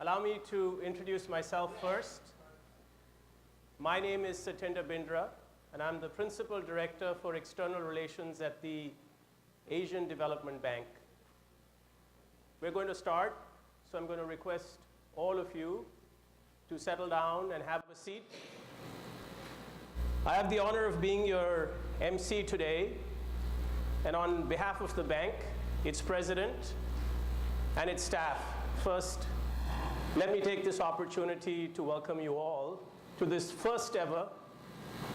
Allow me to introduce myself first. My name is Satinder Bindra, and I'm the Principal Director for External Relations at the Asian Development Bank. We're going to start, so I'm going to request all of you to settle down and have a seat. I have the honor of being your MC today, and on behalf of the bank, its president, and its staff, first, let me take this opportunity to welcome you all to this first ever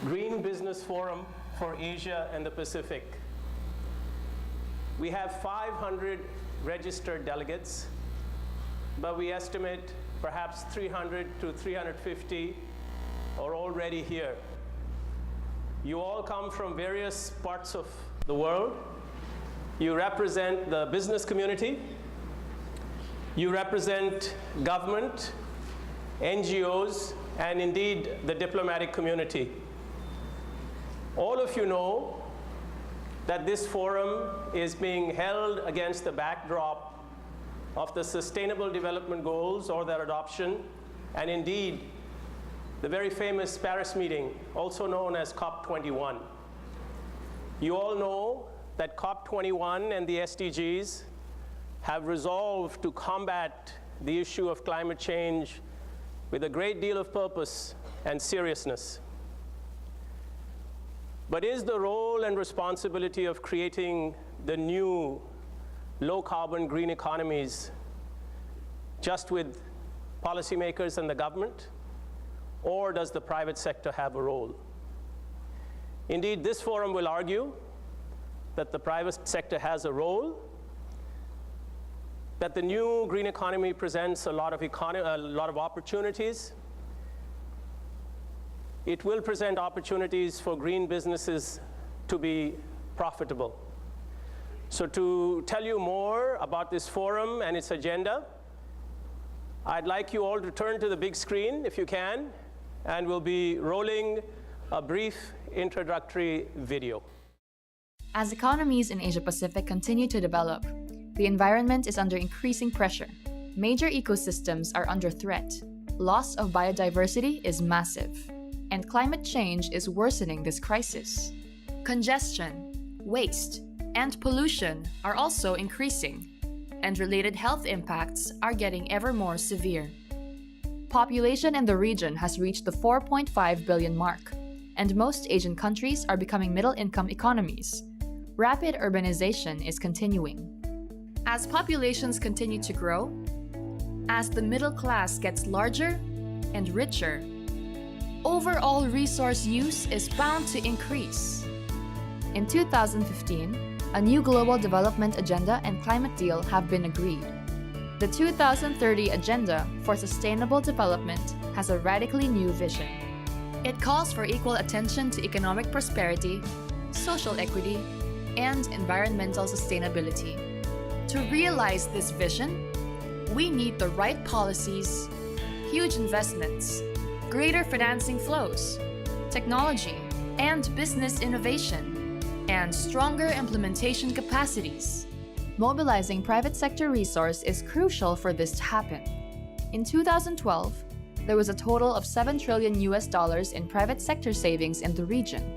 Green Business Forum for Asia and the Pacific. We have 500 registered delegates, but we estimate perhaps 300 to 350 are already here. You all come from various parts of the world. You represent the business community. You represent government, NGOs, and indeed the diplomatic community. All of you know that this forum is being held against the backdrop of the Sustainable Development Goals or their adoption, and indeed the very famous Paris meeting, also known as COP21. You all know that COP21 and the SDGs have resolved to combat the issue of climate change with a great deal of purpose and seriousness. But is the role and responsibility of creating the new low-carbon green economies just with policymakers and the government, or does the private sector have a role? Indeed, this forum will argue that the private sector has a role, that the new green economy presents a lot of opportunities. It will present opportunities for green businesses to be profitable. So to tell you more about this forum and its agenda, I'd like you all to turn to the big screen, if you can, and we'll be rolling a brief introductory video. As economies in Asia-Pacific continue to develop, the environment is under increasing pressure. Major ecosystems are under threat. Loss of biodiversity is massive, and climate change is worsening this crisis. Congestion, waste, and pollution are also increasing, and related health impacts are getting ever more severe. Population in the region has reached the 4.5 billion mark, and most Asian countries are becoming middle-income economies. Rapid urbanization is continuing. As populations continue to grow, as the middle class gets larger and richer, overall resource use is bound to increase. In 2015, a new global development agenda and climate deal have been agreed. The 2030 Agenda for Sustainable Development has a radically new vision. It calls for equal attention to economic prosperity, social equity, and environmental sustainability. To realize this vision, we need the right policies, huge investments, greater financing flows, technology and business innovation, and stronger implementation capacities. Mobilizing private sector resource is crucial for this to happen. In 2012, there was a total of $7 trillion in private sector savings in the region.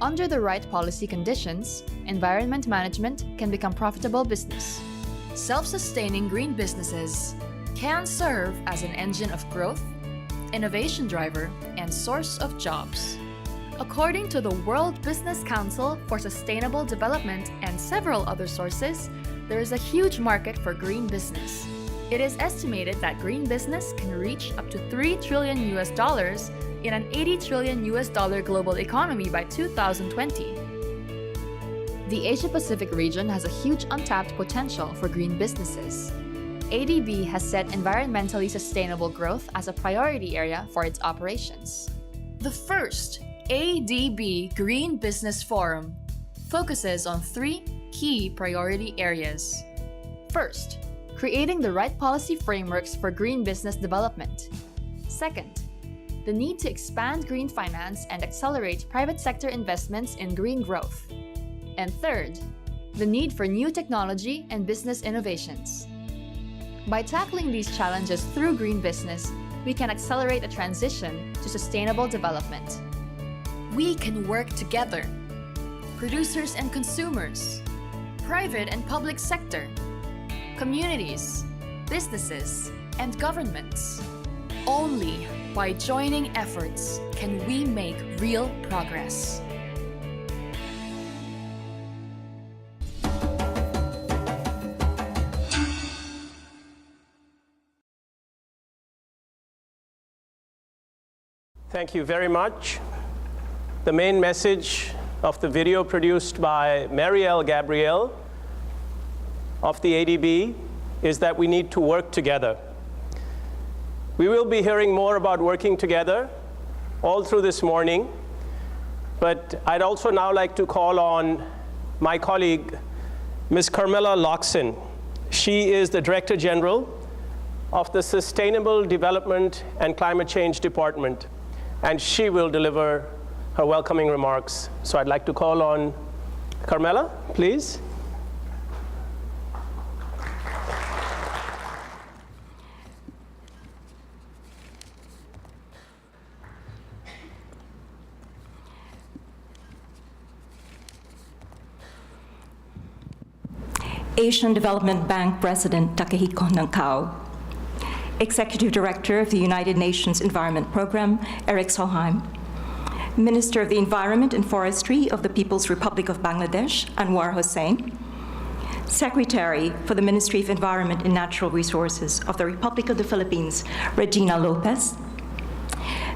Under the right policy conditions, environment management can become profitable business. Self-sustaining green businesses can serve as an engine of growth, innovation driver, and source of jobs. According to the World Business Council for Sustainable Development and several other sources, there is a huge market for green business. It is estimated that green business can reach up to $3 trillion in an $80 trillion global economy by 2020. The Asia-Pacific region has a huge untapped potential for green businesses. ADB has set environmentally sustainable growth as a priority area for its operations. The first ADB Green Business Forum focuses on 3 key priority areas. First, creating the right policy frameworks for green business development. Second, the need to expand green finance and accelerate private sector investments in green growth. And third, the need for new technology and business innovations. By tackling these challenges through green business, we can accelerate a transition to sustainable development. We can work together. Producers and consumers, private and public sector, communities, businesses, and governments. Only by joining efforts can we make real progress. Thank you very much. The main message of the video produced by Marielle Gabriel of the ADB is that we need to work together. We will be hearing more about working together all through this morning, but I'd also now like to call on my colleague, Ms. Carmela Loxon. She is the Director General of the Sustainable Development and Climate Change Department, and she will deliver her welcoming remarks. So I'd like to call on Carmela, please. Asian Development Bank President Takehiko Nankau, Executive Director of the United Nations Environment Program, Eric Solheim, Minister of the Environment and Forestry of the People's Republic of Bangladesh, Anwar Hossain, Secretary for the Ministry of Environment and Natural Resources of the Republic of the Philippines, Regina Lopez,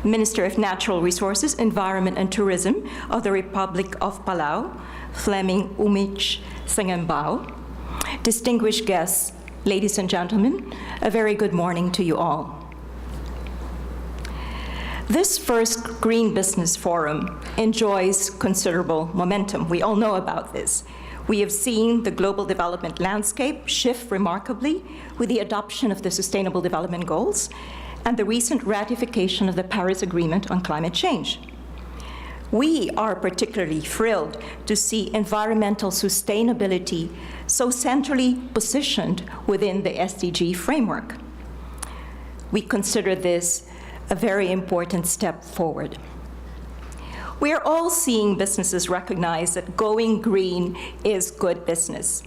Minister of Natural Resources, Environment and Tourism of the Republic of Palau, Fleming Umich Sengembao. Distinguished guests, ladies and gentlemen, a very good morning to you all. This first Green Business Forum enjoys considerable momentum. We all know about this. We have seen the global development landscape shift remarkably with the adoption of the Sustainable Development Goals and the recent ratification of the Paris Agreement on climate change. We are particularly thrilled to see environmental sustainability so centrally positioned within the SDG framework. We consider this a very important step forward. We are all seeing businesses recognize that going green is good business.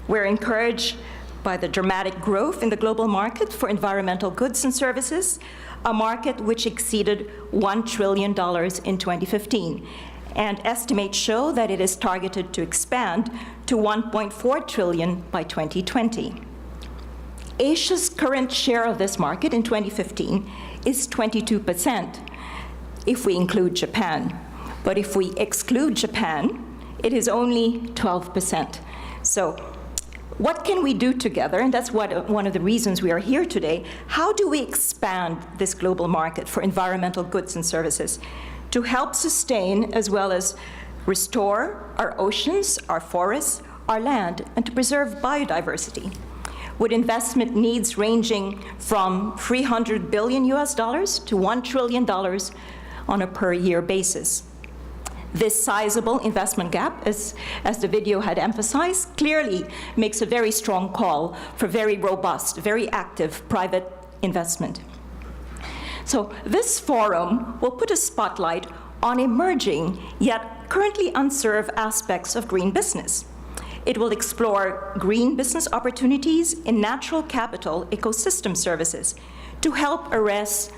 We're encouraged by the dramatic growth in the global market for environmental goods and services, a market which exceeded $1 trillion in 2015, and estimates show that it is targeted to expand to $1.4 trillion by 2020. Asia's current share of this market in 2015 is 22%, if we include Japan. But if we exclude Japan, it is only 12%. So what can we do together? And that's one of the reasons we are here today. How do we expand this global market for environmental goods and services to help sustain as well as restore our oceans, our forests, our land, and to preserve biodiversity? With investment needs ranging from $300 billion to $1 trillion on a per year basis. This sizable investment gap, as the video had emphasized, clearly makes a very strong call for very robust, very active private investment. So this forum will put a spotlight on emerging yet currently unserved aspects of green business. It will explore green business opportunities in natural capital ecosystem services to help arrest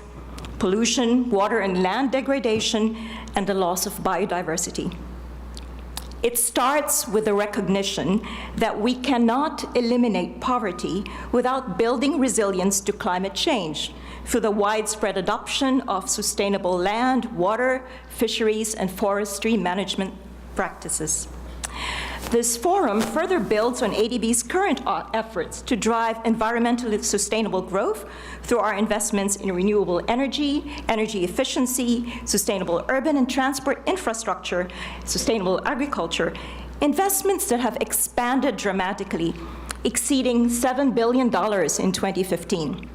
pollution, water and land degradation, and the loss of biodiversity. It starts with the recognition that we cannot eliminate poverty without building resilience to climate change through the widespread adoption of sustainable land, water, fisheries, and forestry management practices. This forum further builds on ADB's current efforts to drive environmentally sustainable growth through our investments in renewable energy, energy efficiency, sustainable urban and transport infrastructure, sustainable agriculture, investments that have expanded dramatically, exceeding $7 billion in 2015.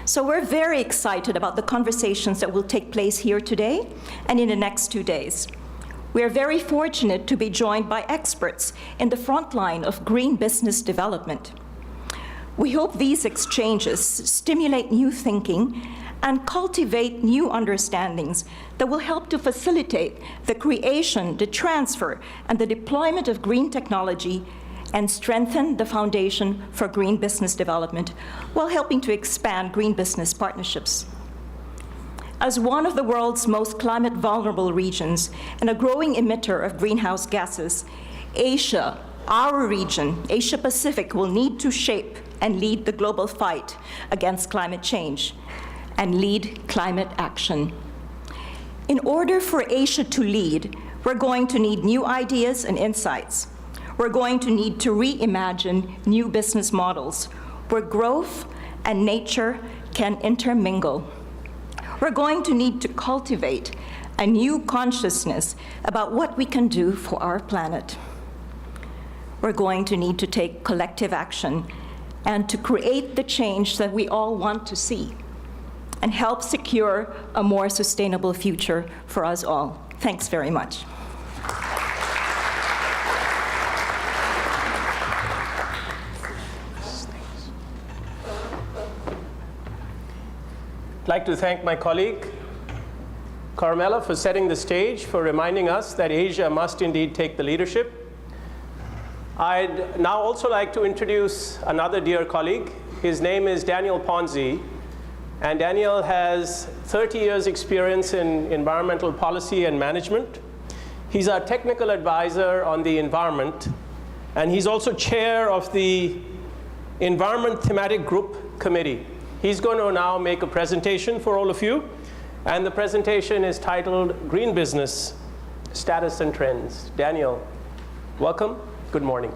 So we're very excited about the conversations that will take place here today and in the next 2 days. We are very fortunate to be joined by experts in the front line of green business development. We hope these exchanges stimulate new thinking and cultivate new understandings that will help to facilitate the creation, the transfer, and the deployment of green technology and strengthen the foundation for green business development while helping to expand green business partnerships. As one of the world's most climate vulnerable regions and a growing emitter of greenhouse gases, Asia, our region, Asia Pacific, will need to shape and lead the global fight against climate change and lead climate action. In order for Asia to lead, we're going to need new ideas and insights. We're going to need to reimagine new business models where growth and nature can intermingle. We're going to need to cultivate a new consciousness about what we can do for our planet. We're going to need to take collective action and to create the change that we all want to see and help secure a more sustainable future for us all. Thanks very much. I'd like to thank my colleague, Carmela, for setting the stage, for reminding us that Asia must indeed take the leadership. I'd now also like to introduce another dear colleague. His name is Daniel Ponzi, and Daniel has 30 years experience in environmental policy and management. He's our technical advisor on the environment, and he's also chair of the Environment Thematic Group Committee. He's going to now make a presentation for all of you, and the presentation is titled Green Business, Status and Trends. Daniel, welcome. Good morning.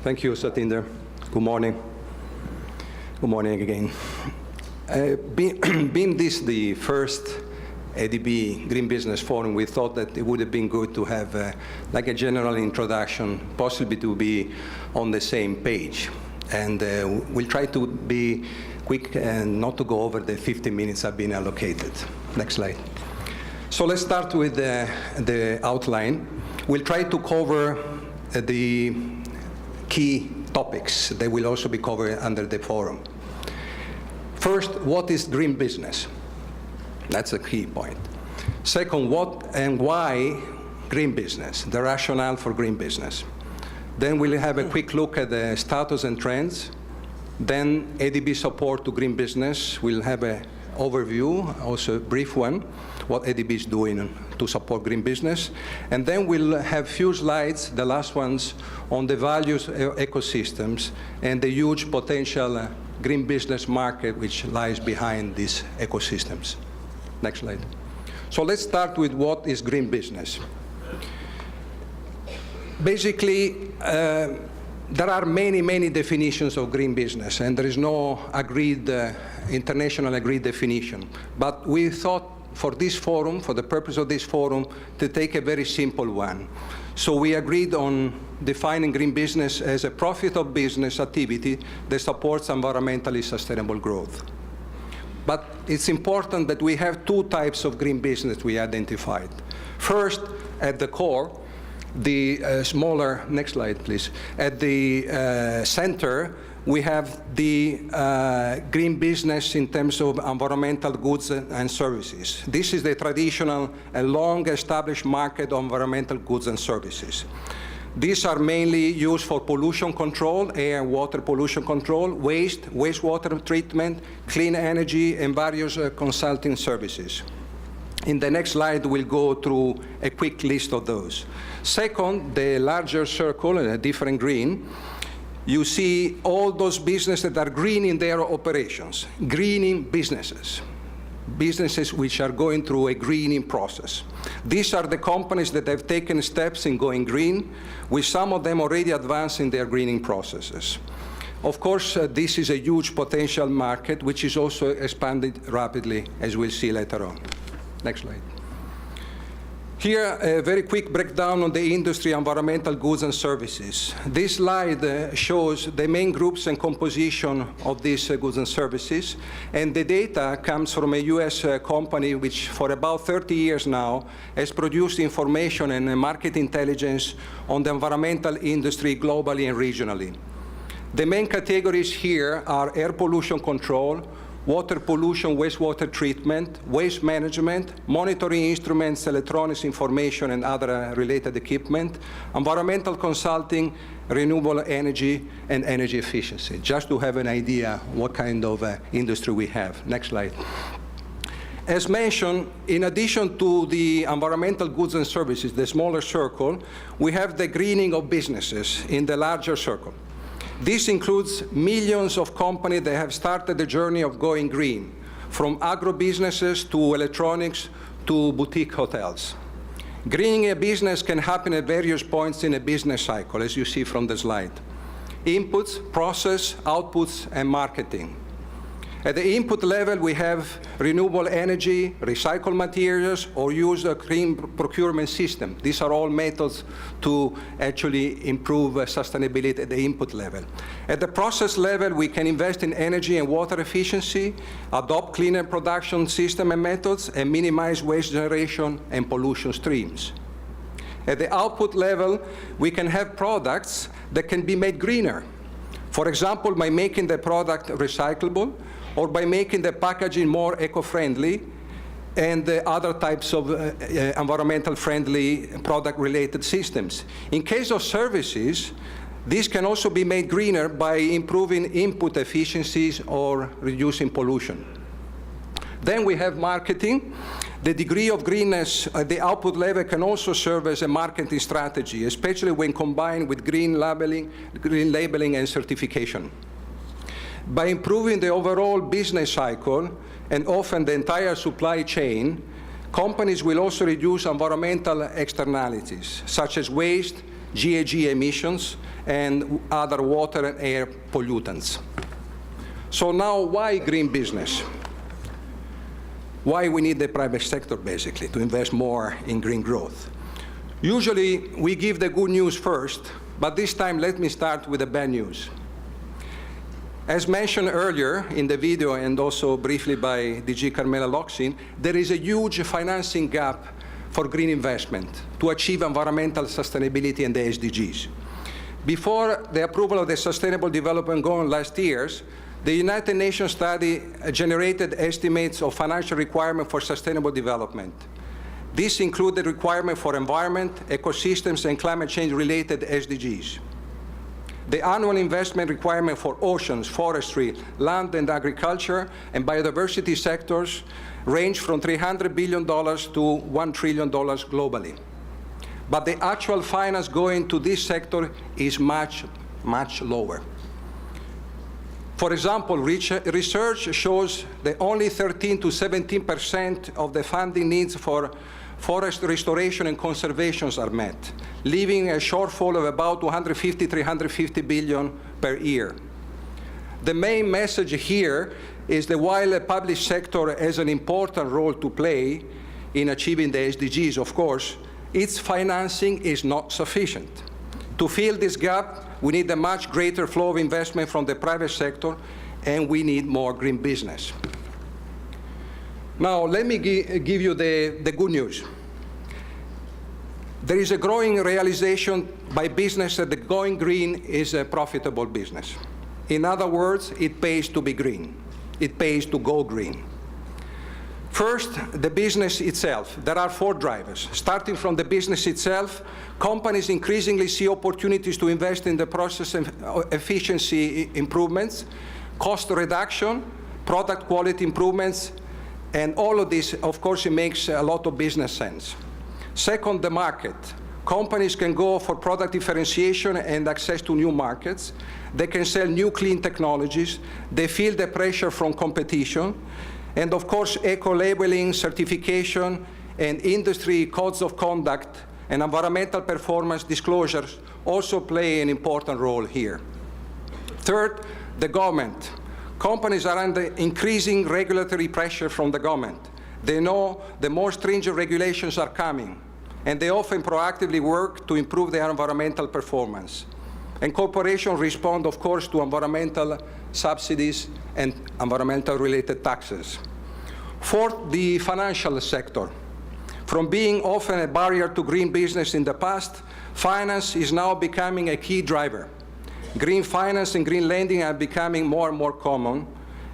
Thank you, Satinder. Good morning. Good morning again. Being this the first ADB Green Business Forum, we thought that it would have been good to have like a general introduction, possibly to be on the same page. And we'll try to be quick and not to go over the 15 minutes I've been allocated. Next slide. So let's start with the outline. We'll try to cover the key topics that will also be covered under the forum. First, what is green business? That's a key point. Second, what and why green business, the rationale for green business. Then we'll have a quick look at the status and trends. Then ADB support to green business. We'll have an overview, also a brief one, what ADB is doing to support green business. And then we'll have few slides, the last ones, on the values ecosystems and the huge potential green business market which lies behind these ecosystems. Next slide. So let's start with what is green business. Basically, there are many definitions of green business, and there is no agreed, international agreed definition. But we thought for this forum, for the purpose of this forum, to take a very simple one. So we agreed on defining green business as a profitable business activity that supports environmentally sustainable growth. But it's important that we have two types of green business we identified. First, at the core, the smaller, next slide please, at the center, we have the green business in terms of environmental goods and services. This is the traditional and long-established market of environmental goods and services. These are mainly used for pollution control, air and water pollution control, wastewater treatment, clean energy, and various consulting services. In the next slide, we'll go through a quick list of those. Second, the larger circle, a different green, you see all those businesses that are green in their operations, greening businesses, businesses which are going through a greening process. These are the companies that have taken steps in going green, with some of them already advanced in their greening processes. Of course, this is a huge potential market, which is also expanded rapidly, as we'll see later on. Next slide. Here, a very quick breakdown on the industry, environmental goods and services. This slide shows the main groups and composition of these goods and services. And the data comes from a US company which, for about 30 years now, has produced information and market intelligence on the environmental industry globally and regionally. The main categories here are air pollution control, water pollution, wastewater treatment, waste management, monitoring instruments, electronics information, and other related equipment, environmental consulting, renewable energy, and energy efficiency, just to have an idea what kind of industry we have. Next slide. As mentioned, in addition to the environmental goods and services, the smaller circle, we have the greening of businesses in the larger circle. This includes millions of companies that have started the journey of going green, from agro-businesses to electronics to boutique hotels. Greening a business can happen at various points in a business cycle, as you see from the slide. Inputs, process, outputs, and marketing. At the input level, we have renewable energy, recycled materials, or use a green procurement system. These are all methods to actually improve sustainability at the input level. At the process level, we can invest in energy and water efficiency, adopt cleaner production system and methods, and minimize waste generation and pollution streams. At the output level, we can have products that can be made greener. For example, by making the product recyclable, or by making the packaging more eco-friendly, and other types of environmental friendly product-related systems. In case of services, these can also be made greener by improving input efficiencies or reducing pollution. Then we have marketing. The degree of greenness at the output level can also serve as a marketing strategy, especially when combined with green labeling and certification. By improving the overall business cycle and often the entire supply chain, companies will also reduce environmental externalities, such as waste, GHG emissions, and other water and air pollutants. So now, why green business? Why we need the private sector, basically, to invest more in green growth? Usually, we give the good news first, but this time, let me start with the bad news. As mentioned earlier in the video and also briefly by DG Carmela Loxin, there is a huge financing gap for green investment to achieve environmental sustainability and the SDGs. Before the approval of the Sustainable Development Goals last year, the United Nations study generated estimates of financial requirement for sustainable development. This included requirement for environment, ecosystems, and climate change-related SDGs. The annual investment requirement for oceans, forestry, land and agriculture, and biodiversity sectors range from $300 billion to $1 trillion globally. But the actual finance going to this sector is much, much lower. For example, research shows that only 13 to 17% of the funding needs for forest restoration and conservation are met, leaving a shortfall of about $350 billion per year. The main message here is that while the public sector has an important role to play in achieving the SDGs, of course, its financing is not sufficient. To fill this gap, we need a much greater flow of investment from the private sector, and we need more green business. Now, let me give you the good news. There is a growing realization by business that the going green is a profitable business. In other words, it pays to be green. It pays to go green. First, the business itself. There are 4 drivers. Starting from the business itself, companies increasingly see opportunities to invest in the process efficiency improvements, cost reduction, product quality improvements, and all of this, of course, it makes a lot of business sense. Second, the market. Companies can go for product differentiation and access to new markets. They can sell new clean technologies. They feel the pressure from competition. And of course, eco-labeling, certification, and industry codes of conduct and environmental performance disclosures also play an important role here. Third, the government. Companies are under increasing regulatory pressure from the government. They know the more stringent regulations are coming, and they often proactively work to improve their environmental performance. And corporations respond, of course, to environmental subsidies and environmental-related taxes. Fourth, the financial sector. From being often a barrier to green business in the past, finance is now becoming a key driver. Green finance and green lending are becoming more and more common,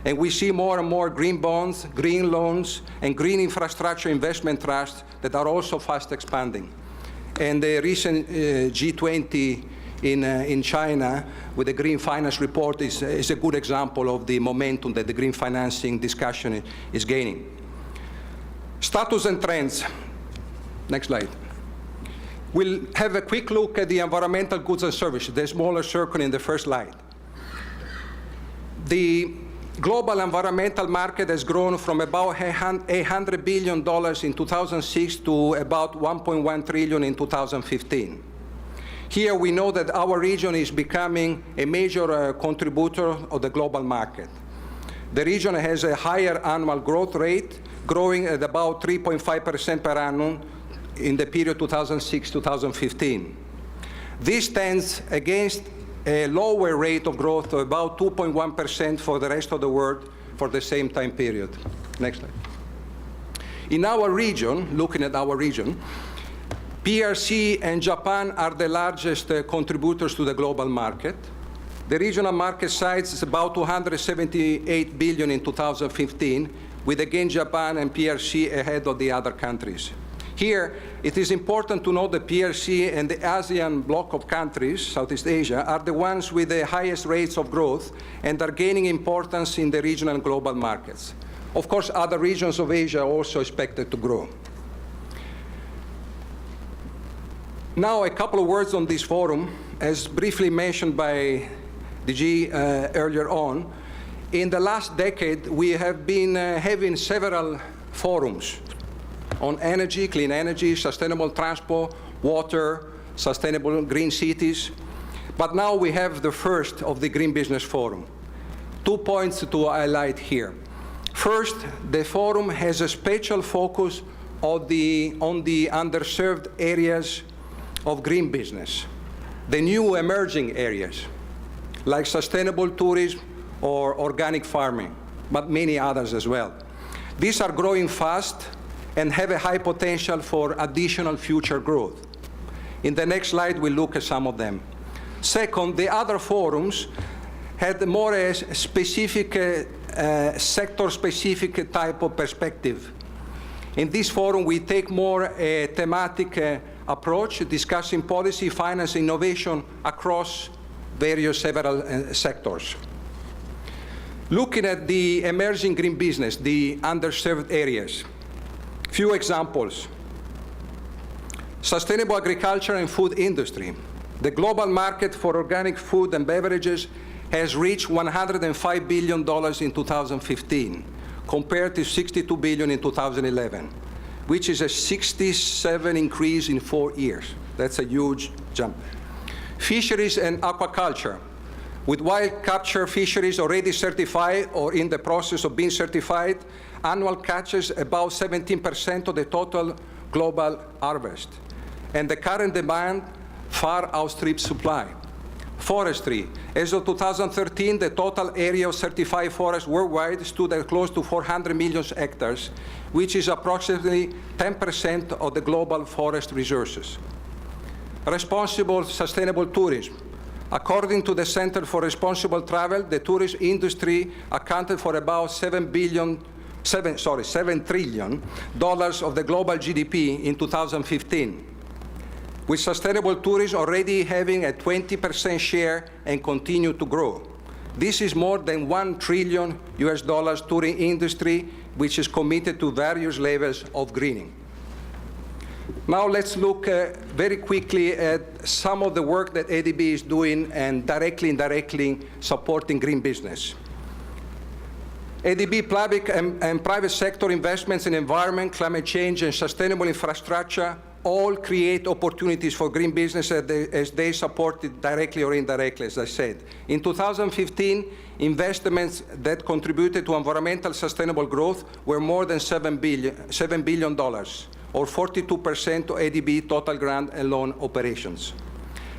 and we see more and more green bonds, green loans, and green infrastructure investment trusts that are also fast expanding. And the recent G20 in China with the green finance report is a good example of the momentum that the green financing discussion is gaining. Status and trends. Next slide. We'll have a quick look at the environmental goods and services, the smaller circle in the first slide. The global environmental market has grown from about $800 billion in 2006 to about $1.1 trillion in 2015. Here we know that our region is becoming a major contributor of the global market. The region has a higher annual growth rate, growing at about 3.5% per annum in the period 2006-2015. This stands against a lower rate of growth of about 2.1% for the rest of the world for the same time period. Next slide. In our region, looking at our region, PRC and Japan are the largest contributors to the global market. The regional market size is about $278 billion in 2015, with again Japan and PRC ahead of the other countries. Here, it is important to note that PRC and the ASEAN bloc of countries, Southeast Asia, are the ones with the highest rates of growth and are gaining importance in the regional and global markets. Of course, other regions of Asia are also expected to grow. Now, a couple of words on this forum. As briefly mentioned by DG earlier on, in the last decade, we have been having several forums on energy, clean energy, sustainable transport, water, sustainable green cities. But now we have the first of the Green Business Forum. 2 points to highlight here. First, the forum has a special focus on the underserved areas of green business, the new emerging areas, like sustainable tourism or organic farming, but many others as well. These are growing fast and have a high potential for additional future growth. In the next slide, we'll look at some of them. Second, the other forums had more a specific, sector-specific type of perspective. In this forum, we take more a thematic approach, discussing policy, finance, innovation across several sectors. Looking at the emerging green business, the underserved areas. Few examples. Sustainable agriculture and food industry. The global market for organic food and beverages has reached $105 billion in 2015, compared to $62 billion in 2011, which is a 67% increase in 4 years. That's a huge jump. Fisheries and aquaculture. With wild capture fisheries already certified or in the process of being certified, annual catches about 17% of the total global harvest. And the current demand far outstrips supply. Forestry. As of 2013, the total area of certified forests worldwide stood at close to 400 million hectares, which is approximately 10% of the global forest resources. Responsible, sustainable tourism. According to the Center for Responsible Travel, the tourism industry accounted for about $7 trillion of the global GDP in 2015, with sustainable tourism already having a 20% share and continue to grow. This is more than $1 trillion tourism industry, which is committed to various levels of greening. Now let's look very quickly at some of the work that ADB is doing and directly and indirectly supporting green business. ADB public and private sector investments in environment, climate change, and sustainable infrastructure all create opportunities for green business as they support it directly or indirectly, as I said. In 2015, investments that contributed to environmental sustainable growth were more than $7 billion, or 42% to ADB total grant and loan operations.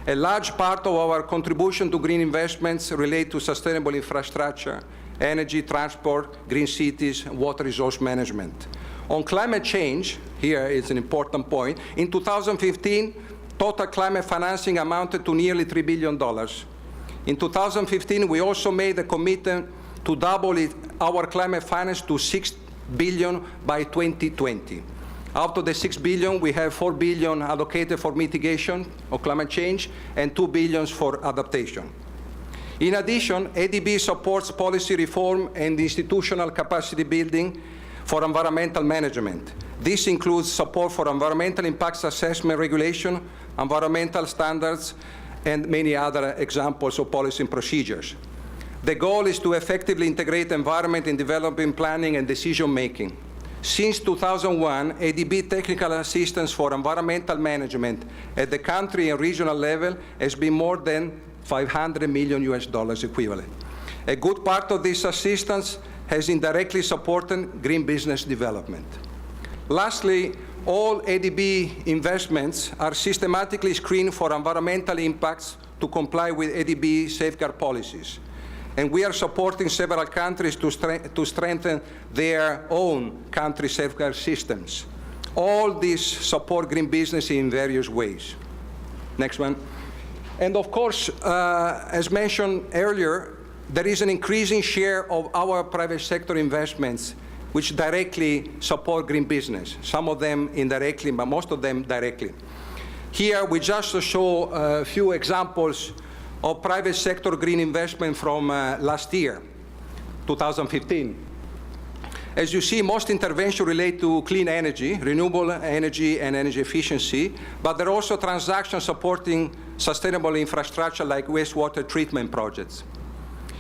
A large part of our contribution to green investments relate to sustainable infrastructure, energy, transport, green cities, water resource management. On climate change, here is an important point, in 2015, total climate financing amounted to nearly $3 billion. In 2015, we also made a commitment to double our climate finance to $6 billion by 2020. Out of the $6 billion, we have $4 billion allocated for mitigation of climate change and $2 billion for adaptation. In addition, ADB supports policy reform and institutional capacity building for environmental management. This includes support for environmental impacts assessment regulation, environmental standards, and many other examples of policy and procedures. The goal is to effectively integrate environment in development planning and decision-making. Since 2001, ADB technical assistance for environmental management at the country and regional level has been more than $500 million equivalent. A good part of this assistance has indirectly supported green business development. Lastly, all ADB investments are systematically screened for environmental impacts to comply with ADB safeguard policies. And we are supporting several countries to strengthen their own country safeguard systems. All these support green business in various ways. Next one. And of course, as mentioned earlier, there is an increasing share of our private sector investments which directly support green business. Some of them indirectly, but most of them directly. Here we just show a few examples of private sector green investment from last year, 2015. As you see, most interventions relate to clean energy, renewable energy, and energy efficiency, but there are also transactions supporting sustainable infrastructure like wastewater treatment projects.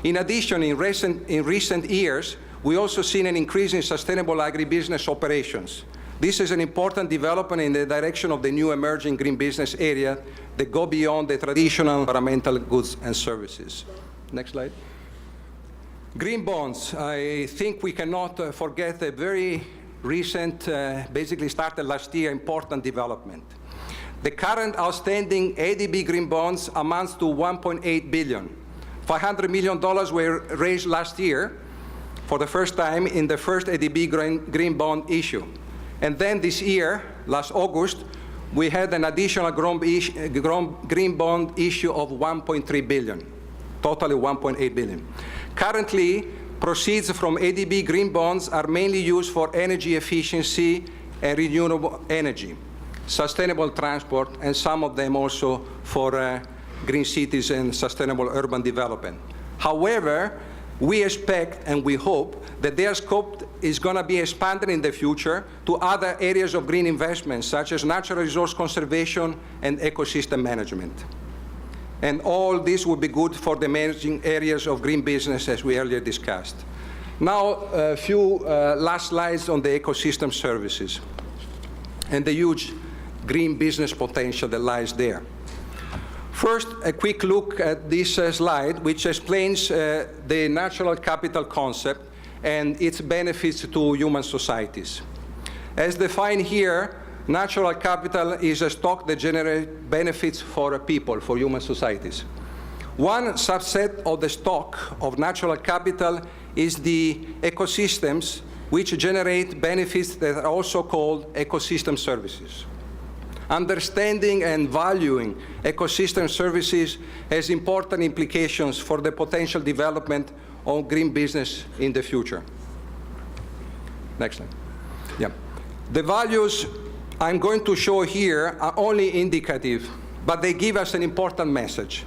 In addition, in recent years, we also seen an increase in sustainable agribusiness operations. This is an important development in the direction of the new emerging green business area that go beyond the traditional environmental goods and services. Next slide. Green bonds. I think we cannot forget a very recent, basically started last year, important development. The current outstanding ADB green bonds amounts to $1.8 billion. $500 million were raised last year for the first time in the first ADB green bond issue. And then this year, last August, we had an additional green bond issue of $1.3 billion, totally $1.8 billion. Currently, proceeds from ADB green bonds are mainly used for energy efficiency and renewable energy, sustainable transport, and some of them also for green cities and sustainable urban development. However, we expect and we hope that their scope is going to be expanded in the future to other areas of green investment, such as natural resource conservation and ecosystem management. And all this will be good for the emerging areas of green business, as we earlier discussed. Now, a few last slides on the ecosystem services and the huge green business potential that lies there. First, a quick look at this slide, which explains the natural capital concept and its benefits to human societies. As defined here, natural capital is a stock that generates benefits for people, for human societies. One subset of the stock of natural capital is the ecosystems, which generate benefits that are also called ecosystem services. Understanding and valuing ecosystem services has important implications for the potential development of green business in the future. Next slide. Yeah. The values I'm going to show here are only indicative, but they give us an important message.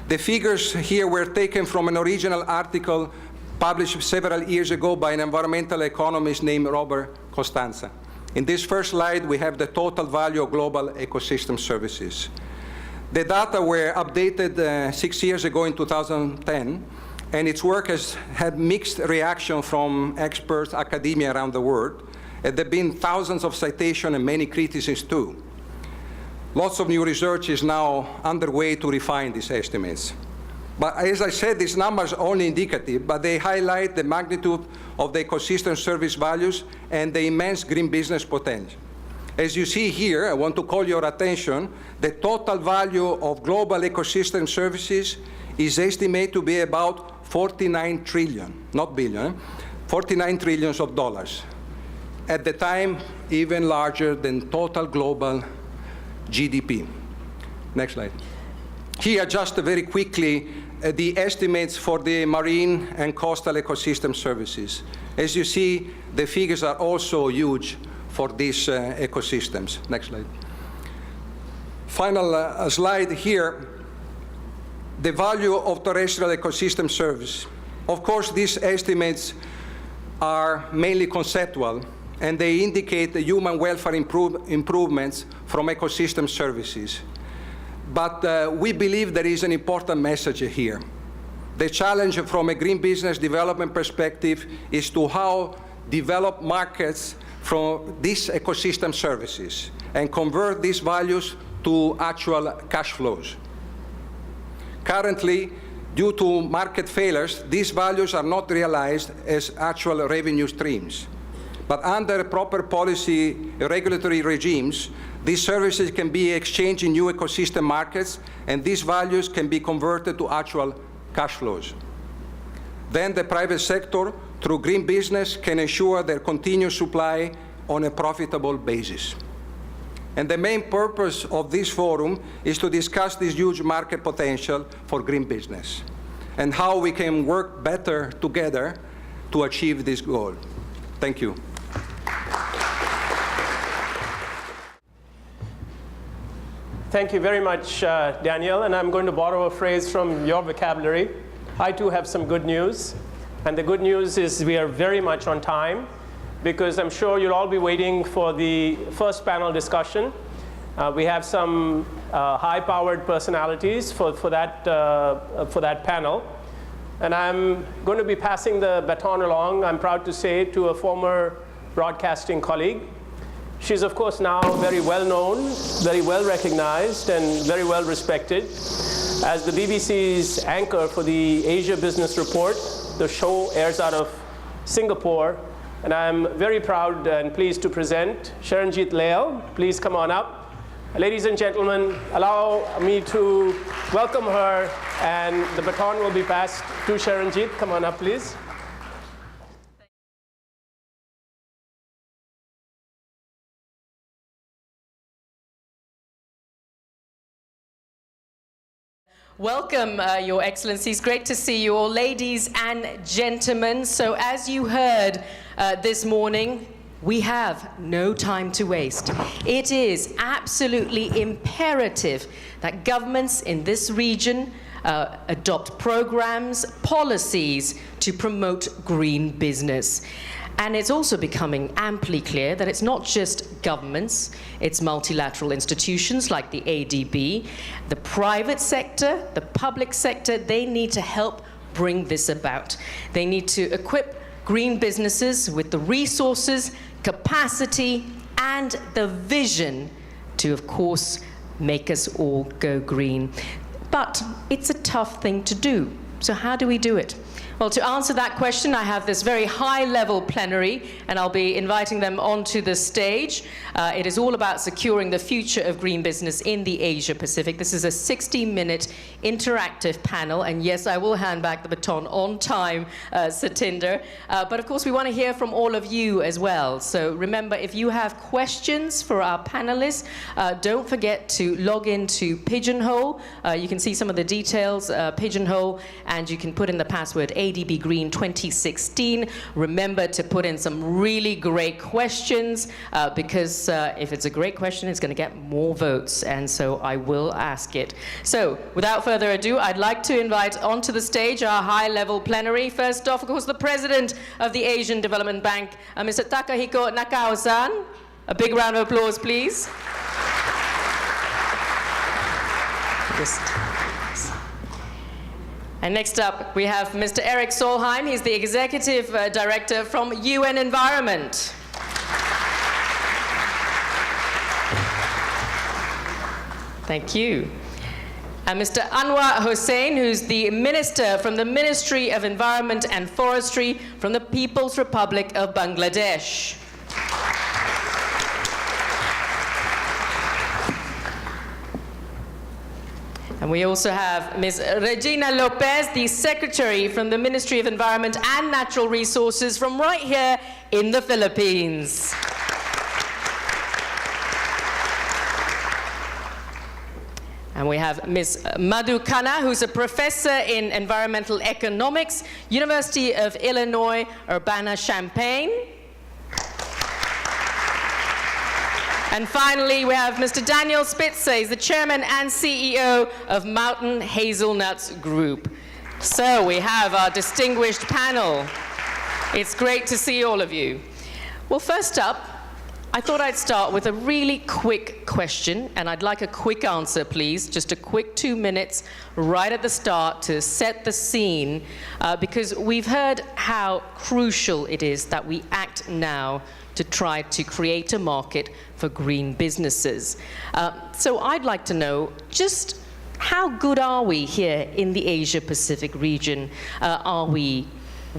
The figures here were taken from an original article published several years ago by an environmental economist named Robert Costanza. In this first slide, we have the total value of global ecosystem services. The data were updated 6 years ago in 2010, and its work has had mixed reaction from experts, academia around the world. There have been thousands of citations and many criticisms too. Lots of new research is now underway to refine these estimates. But as I said, these numbers are only indicative, but they highlight the magnitude of the ecosystem service values and the immense green business potential. As you see here, I want to call your attention, the total value of global ecosystem services is estimated to be about 49 trillion, not billion, 49 trillions of dollars. At the time, even larger than total global GDP. Next slide. Here, just very quickly, the estimates for the marine and coastal ecosystem services. As you see, the figures are also huge for these ecosystems. Next slide. Final slide here, the value of terrestrial ecosystem service. Of course, these estimates are mainly conceptual, and they indicate the human welfare improvements from ecosystem services. But we believe there is an important message here. The challenge from a green business development perspective is to how develop markets from these ecosystem services and convert these values to actual cash flows. Currently, due to market failures, these values are not realized as actual revenue streams. But under proper policy regulatory regimes, these services can be exchanged in new ecosystem markets, and these values can be converted to actual cash flows. Then the private sector, through green business, can ensure their continuous supply on a profitable basis. And the main purpose of this forum is to discuss this huge market potential for green business and how we can work better together to achieve this goal. Thank you. Thank you very much, Daniel. And I'm going to borrow a phrase from your vocabulary. I too have some good news. And the good news is we are very much on time, because I'm sure you'll all be waiting for the first panel discussion. We have some high-powered personalities for that panel. And I'm going to be passing the baton along, I'm proud to say, to a former broadcasting colleague. She's, of course, now very well known, very well recognized, and very well respected as the BBC's anchor for the Asia Business Report. The show airs out of Singapore, and I'm very proud and pleased to present Sharanjit Lail. Please come on up. Ladies and gentlemen, allow me to welcome her, and the baton will be passed to Sharanjit. Come on up, please. Welcome, Your Excellencies. Great to see you all, ladies and gentlemen. So as you heard this morning, we have no time to waste. It is absolutely imperative that governments in this region adopt programs, policies to promote green business. And it's also becoming amply clear that it's not just governments, it's multilateral institutions like the ADB, the private sector, the public sector. They need to help bring this about. They need to equip green businesses with the resources, capacity, and the vision to, of course, make us all go green. But it's a tough thing to do. So how do we do it? Well, to answer that question, I have this very high-level plenary, and I'll be inviting them onto the stage. It is all about securing the future of green business in the Asia-Pacific. This is a 60-minute interactive panel, and yes, I will hand back the baton on time, Satinder. But of course, we want to hear from all of you as well. So remember, if you have questions for our panelists, don't forget to log into Pigeonhole. You can see some of the details, Pigeonhole, and you can put in the password ADB Green 2016. Remember to put in some really great questions, because if it's a great question, it's going to get more votes, and so I will ask it. So without further ado, I'd like to invite onto the stage our high-level plenary. First off, of course, the President of the Asian Development Bank, Mr. Takahiko Nakao-san. A big round of applause, please. And next up, we have Mr. Eric Solheim. He's the Executive Director from UN Environment. Thank you. And Mr. Anwar Hussain, who's the Minister from the Ministry of Environment and Forestry from the People's Republic of Bangladesh. And we also have Ms. Regina Lopez, the Secretary from the Ministry of Environment and Natural Resources from right here in the Philippines. And we have Ms. Madhu Khanna, who's a professor in environmental economics, University of Illinois, Urbana-Champaign. And finally, we have Mr. Daniel Spitzer, he's the chairman and CEO of Mountain Hazelnuts Group. So we have our distinguished panel. It's great to see all of you. Well, first up, I thought I'd start with a really quick question, and I'd like a quick answer, please. Just a quick 2 minutes right at the start to set the scene, because we've heard how crucial it is that we act now to try to create a market for green businesses. So I'd like to know just how good are we here in the Asia-Pacific region? Are we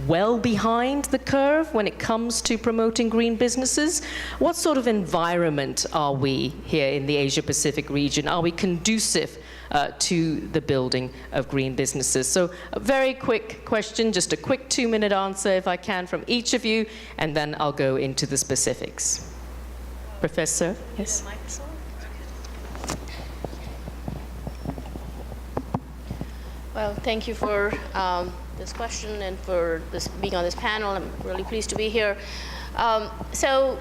well behind the curve when it comes to promoting green businesses? What sort of environment are we here in the Asia-Pacific region? Are we conducive to the building of green businesses? So a very quick question, just a quick 2-minute answer if I can from each of you, and then I'll go into the specifics. Professor, yes? Well, thank you for this question and for being on this panel. I'm really pleased to be here. So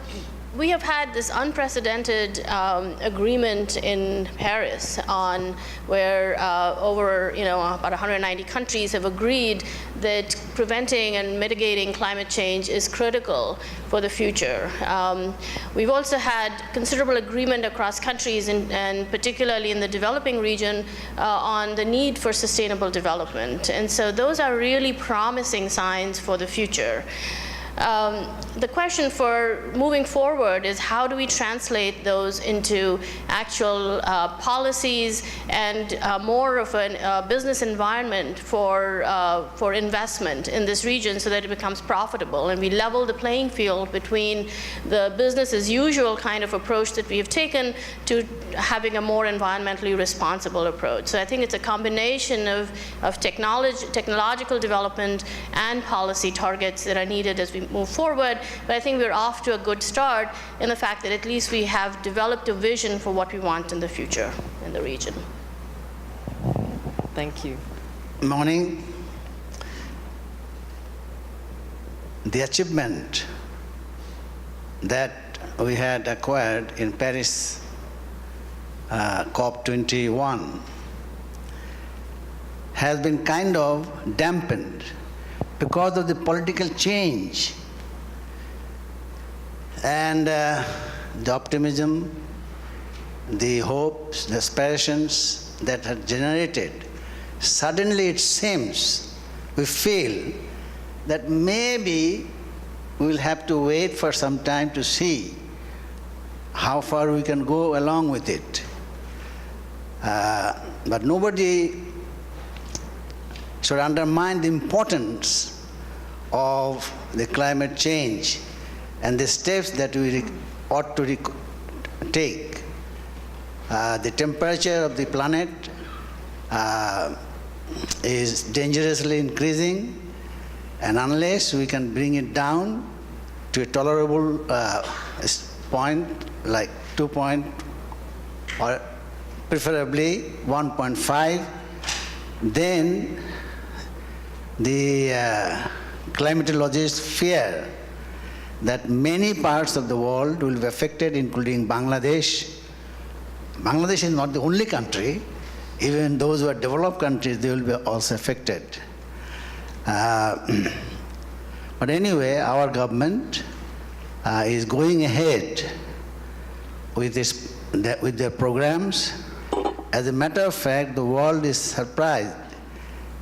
we have had this unprecedented agreement in Paris on where over about 190 countries have agreed that preventing and mitigating climate change is critical for the future. We've also had considerable agreement across countries and particularly in the developing region on the need for sustainable development. And so those are really promising signs for the future. The question for moving forward is how do we translate those into actual policies and more of a business environment for investment in this region so that it becomes profitable and we level the playing field between the business as usual kind of approach that we have taken to having a more environmentally responsible approach. So I think it's a combination of technological development and policy targets that are needed as we move forward, but I think we're off to a good start in the fact that at least we have developed a vision for what we want in the future in the region. Thank you. Morning. The achievement that we had acquired in Paris COP21 has been kind of dampened because of the political change and the optimism, the hopes, the aspirations that had generated. Suddenly it seems, we feel that maybe we will have to wait for some time to see how far we can go along with it. But nobody should undermine the importance of the climate change and the steps that we ought to take. The temperature of the planet is dangerously increasing, and unless we can bring it down to a tolerable point, like 2 point, or preferably 1.5, then the climatologists fear that many parts of the world will be affected, including Bangladesh. Bangladesh is not the only country. Even those who are developed countries, they will be also affected. But anyway, our government is going ahead with their programs. As a matter of fact, the world is surprised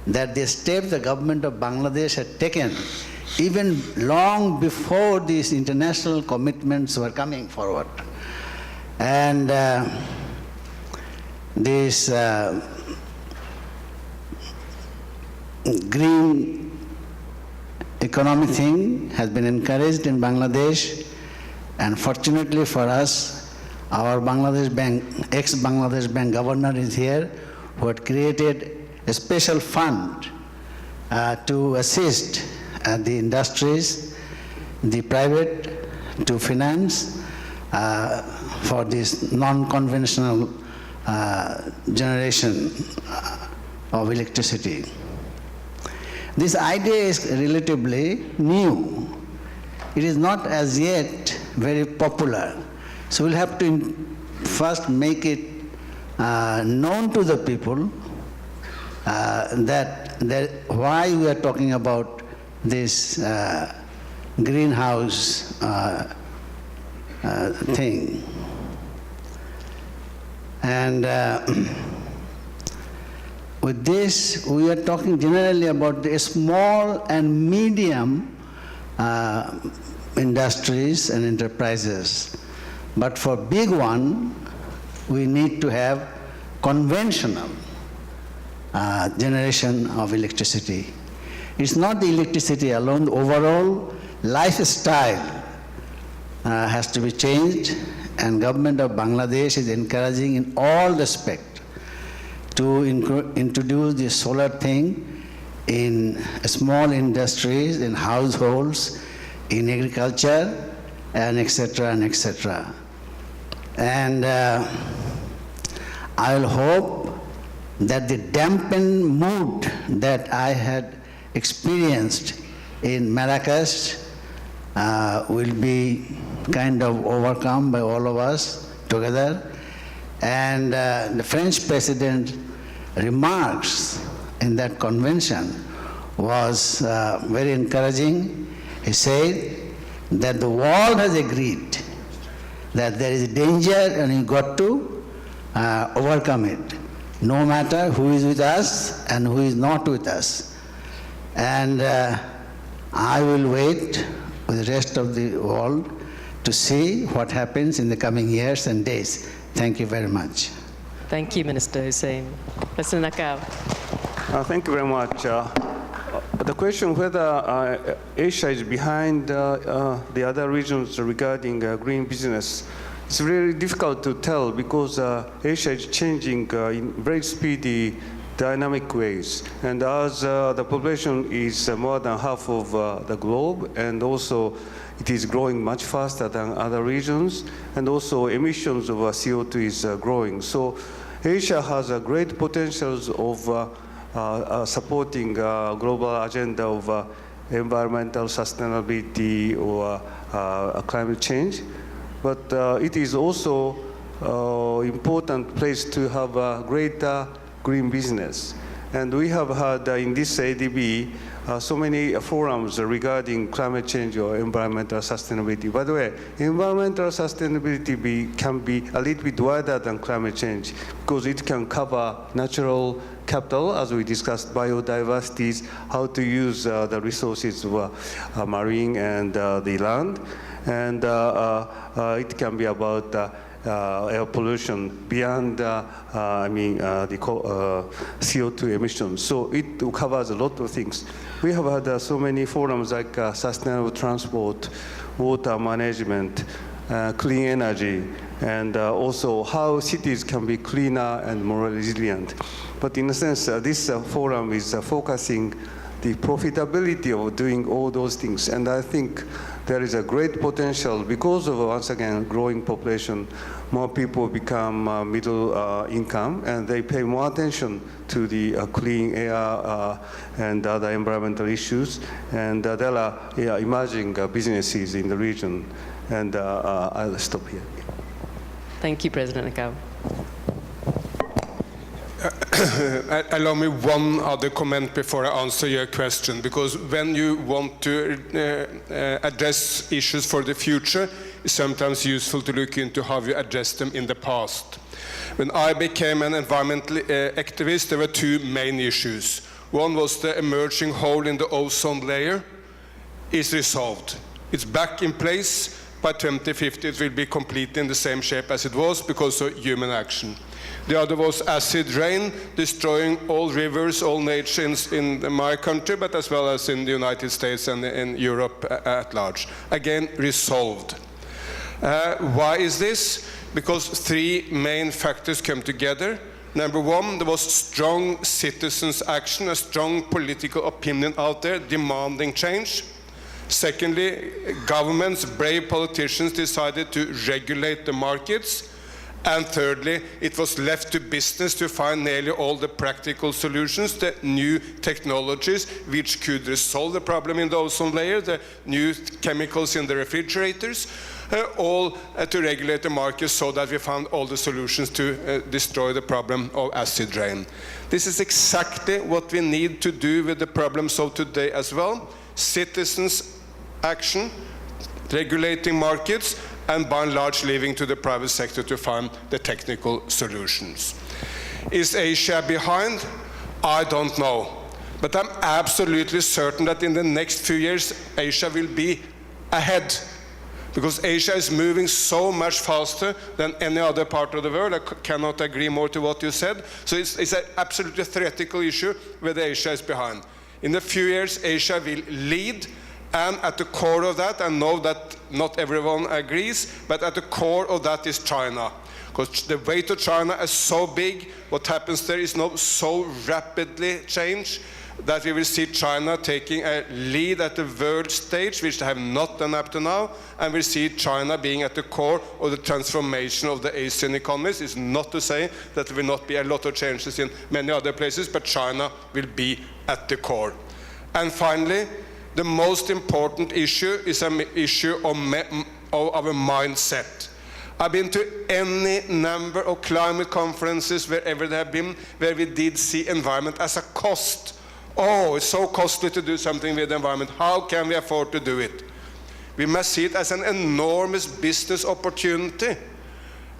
that the steps the government of Bangladesh had taken even long before these international commitments were coming forward. And this green economy thing has been encouraged in Bangladesh, and fortunately for us, our Bangladesh Bank, ex-Bangladesh Bank governor is here, who had created a special fund to assist the industries, the private, to finance for this non-conventional generation of electricity. This idea is relatively new. It is not as yet very popular. So we'll have to first make it known to the people that why we are talking about this greenhouse thing. And with this, we are talking generally about the small and medium industries and enterprises. But for big one, we need to have conventional generation of electricity. It's not the electricity alone, the overall lifestyle has to be changed, and government of Bangladesh is encouraging in all respect to introduce the solar thing in small industries, in households, in agriculture, and etc., and etc. And I'll hope that the dampened mood that I had experienced in Marrakesh will be kind of overcome by all of us together. And the French president remarks in that convention was very encouraging. He said that the world has agreed that there is a danger and you got to overcome it, no matter who is with us and who is not with us. And I will wait with the rest of the world to see what happens in the coming years and days. Thank you very much. Thank you, Minister Hussain. President Nakao. Thank you very much. The question whether Asia is behind the other regions regarding green business, it's very difficult to tell because Asia is changing in very speedy, dynamic ways. And as the population is more than half of the globe, and also it is growing much faster than other regions, and also emissions of CO2 is growing. So Asia has a great potentials of supporting global agenda of environmental sustainability or climate change. But it is also important place to have a greater green business. And we have had in this ADB so many forums regarding climate change or environmental sustainability. By the way, environmental sustainability can be a little bit wider than climate change because it can cover natural capital, as we discussed, biodiversities, how to use the resources of marine and the land. And it can be about air pollution beyond, the CO2 emissions. So it covers a lot of things. We have had so many forums like sustainable transport, water management, clean energy, and also how cities can be cleaner and more resilient. But in a sense, this forum is focusing the profitability of doing all those things. And I think there is a great potential because of, once again, growing population. More people become middle income, and they pay more attention to the clean air and other environmental issues. And there are emerging businesses in the region. And I'll stop here. Thank you, President Nakao. Allow me one other comment before I answer your question, because when you want to address issues for the future, it's sometimes useful to look into how you addressed them in the past. When I became an environmental activist, there were two main issues. One was the emerging hole in the ozone layer is resolved. It's back in place. By 2050, it will be completely in the same shape as it was because of human action. The other was acid rain, destroying all rivers, all nature in my country, but as well as in the United States and in Europe at large. Again, resolved. Why is this? Because three main factors come together. Number one, there was strong citizens' action, a strong political opinion out there demanding change. Secondly, governments, brave politicians decided to regulate the markets. And thirdly, it was left to business to find nearly all the practical solutions, the new technologies which could resolve the problem in the ozone layer, the new chemicals in the refrigerators, all to regulate the market so that we found all the solutions to destroy the problem of acid rain. This is exactly what we need to do with the problems of today as well. Citizens' action, regulating markets, and by and large leaving to the private sector to find the technical solutions. Is Asia behind? I don't know. But I'm absolutely certain that in the next few years, Asia will be ahead. Because Asia is moving so much faster than any other part of the world. I cannot agree more to what you said. So it's an absolutely theoretical issue whether Asia is behind. In a few years, Asia will lead. And at the core of that, I know that not everyone agrees, but at the core of that is China. Because the way to China is so big, what happens there is not so rapidly change that we will see China taking a lead at the world stage, which they have not done up to now, and we'll see China being at the core of the transformation of the Asian economies. It's not to say that there will not be a lot of changes in many other places, but China will be at the core. And finally, the most important issue is an issue of our mindset. I've been to any number of climate conferences, wherever they have been, where we did see environment as a cost. Oh, it's so costly to do something with the environment. How can we afford to do it? We must see it as an enormous business opportunity.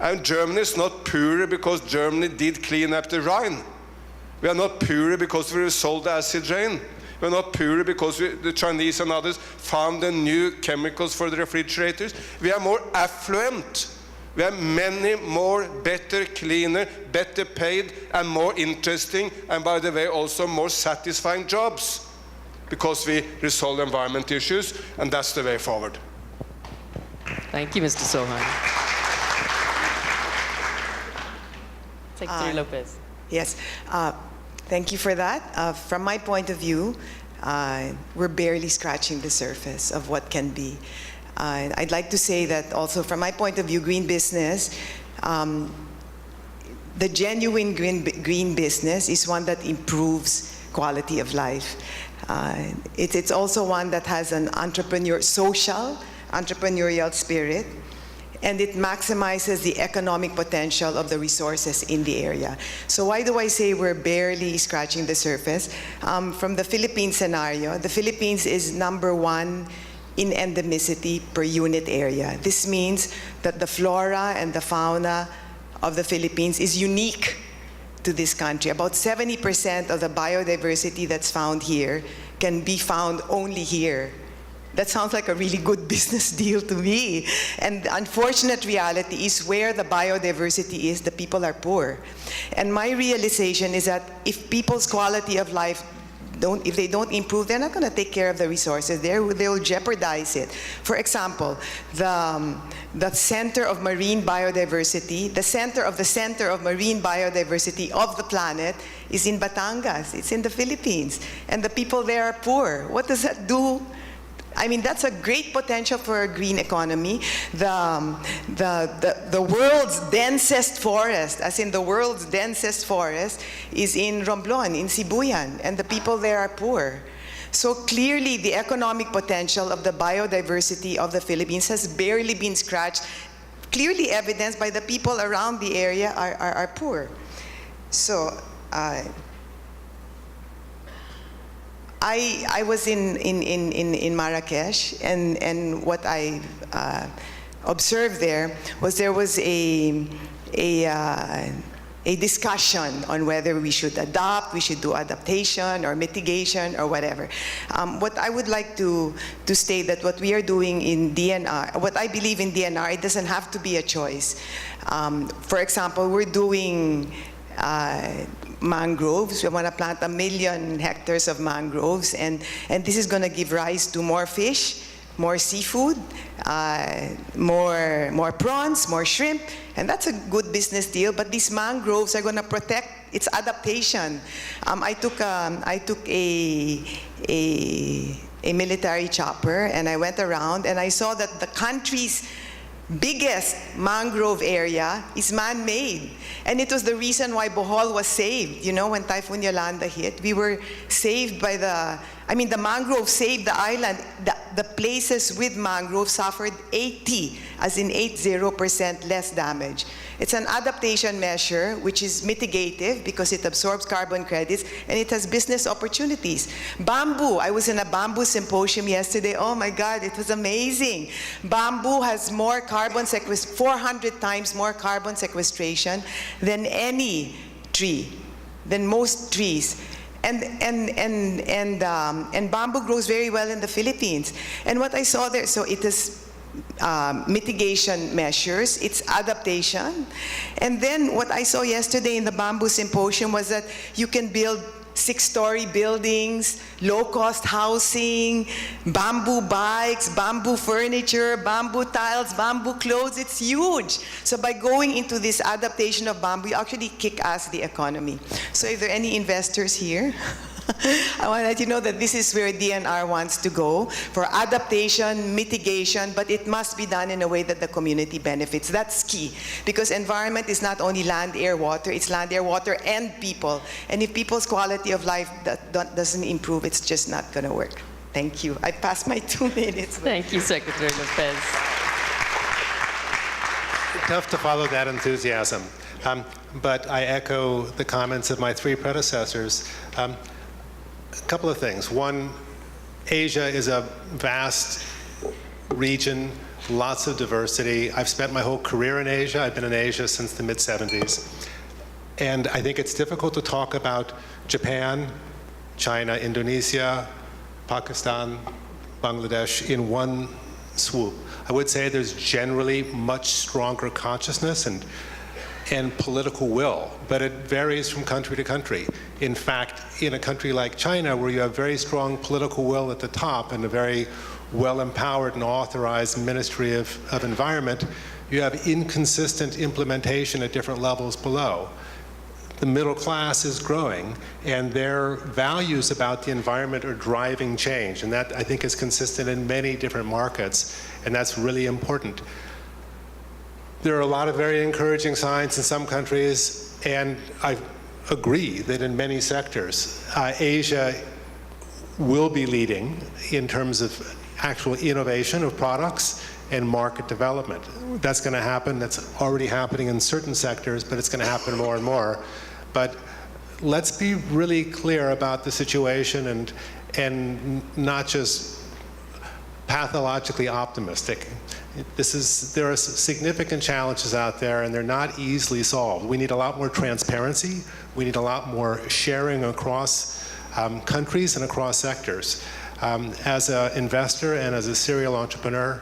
And Germany is not poorer because Germany did clean up the Rhine. We are not poorer because we resolved the acid rain. We're not poorer because the Chinese and others found the new chemicals for the refrigerators. We are more affluent. We have many more better, cleaner, better paid, and more interesting, and by the way, also more satisfying jobs because we resolve environment issues, and that's the way forward. Thank you, Mr. Sohan. Secretary Lopez. Yes. Thank you for that. From my point of view, we're barely scratching the surface of what can be. I'd like to say that also from my point of view, green business, the genuine green business is one that improves quality of life. It's also one that has an social entrepreneurial spirit, and it maximizes the economic potential of the resources in the area. So why do I say we're barely scratching the surface? From the Philippines scenario, the Philippines is #1 in endemicity per unit area. This means that the flora and the fauna of the Philippines is unique to this country. About 70% of the biodiversity that's found here can be found only here. That sounds like a really good business deal to me. And the unfortunate reality is where the biodiversity is, the people are poor. And my realization is that if people's quality of life if they don't improve, they're not going to take care of the resources. They'll jeopardize it. For example, the center of marine biodiversity, the center of marine biodiversity of the planet is in Batangas. It's in the Philippines. And the people there are poor. What does that do? I mean, that's a great potential for a green economy. The world's densest forest, as in the world's densest forest, is in Romblon, in Sibuyan, and the people there are poor. So clearly, the economic potential of the biodiversity of the Philippines has barely been scratched, clearly evidenced by the people around the area are poor. So, I was in Marrakesh, and what I observed there was a discussion on whether we should do adaptation or mitigation or whatever. What I would like to state that what we are doing in DNR, what I believe in DNR, it doesn't have to be a choice. For example, we're doing mangroves. We want to plant 1 million hectares of mangroves, and this is going to give rise to more fish, more seafood, more prawns, more shrimp, and that's a good business deal. But these mangroves are going to protect its adaptation. I took a military chopper, and I went around, and I saw that the country's biggest mangrove area is man-made. And it was the reason why Bohol was saved. You know, when Typhoon Yolanda hit, we were saved by the mangrove saved the island. The places with mangrove suffered 80% less damage. It's an adaptation measure which is mitigative because it absorbs carbon credits and it has business opportunities. Bamboo, I was in a bamboo symposium yesterday. Oh my God, it was amazing. Bamboo has more 400 times more carbon sequestration than any tree, than most trees. And bamboo grows very well in the Philippines. And what I saw there, so it is mitigation measures, it's adaptation. And then what I saw yesterday in the bamboo symposium was that you can build 6-story buildings, low-cost housing, bamboo bikes, bamboo furniture, bamboo tiles, bamboo clothes. It's huge. So by going into this adaptation of bamboo, you actually kick ass the economy. So if there are any investors here, I want to let you know that this is where DNR wants to go for adaptation, mitigation, but it must be done in a way that the community benefits. That's key, because environment is not only land, air, water, it's land, air, water, and people. And if people's quality of life doesn't improve, it's just not going to work. Thank you. I passed my 2 minutes. Thank you, Secretary Lopez. Tough to follow that enthusiasm. But I echo the comments of my 3 predecessors. A couple of things. One, Asia is a vast region, lots of diversity. I've spent my whole career in Asia. I've been in Asia since the mid-70s. And I think it's difficult to talk about Japan, China, Indonesia, Pakistan, Bangladesh in one swoop. I would say there's generally much stronger consciousness and political will, but it varies from country to country. In fact, in a country like China, where you have very strong political will at the top and a very well-empowered and authorized Ministry of Environment, you have inconsistent implementation at different levels below. The middle class is growing, and their values about the environment are driving change, and that, I think, is consistent in many different markets, and that's really important. There are a lot of very encouraging signs in some countries, and I agree that in many sectors, Asia will be leading in terms of actual innovation of products and market development. That's going to happen. That's already happening in certain sectors, but it's going to happen more and more. But let's be really clear about the situation and not just pathologically optimistic. There are significant challenges out there, and they're not easily solved. We need a lot more transparency. We need a lot more sharing across countries and across sectors. As an investor and as a serial entrepreneur,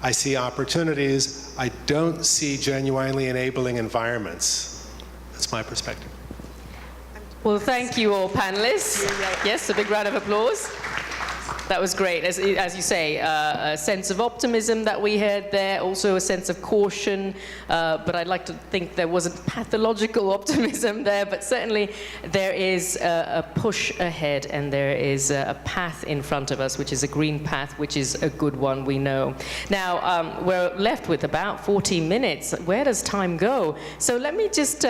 I see opportunities. I don't see genuinely enabling environments. That's my perspective. Well, thank you all panelists. Yes, a big round of applause. That was great. As you say, a sense of optimism that we heard there, also a sense of caution, but I'd like to think there wasn't pathological optimism there, but certainly there is a push ahead and there is a path in front of us, which is a green path, which is a good one, we know. Now, we're left with about 40 minutes. Where does time go? So let me just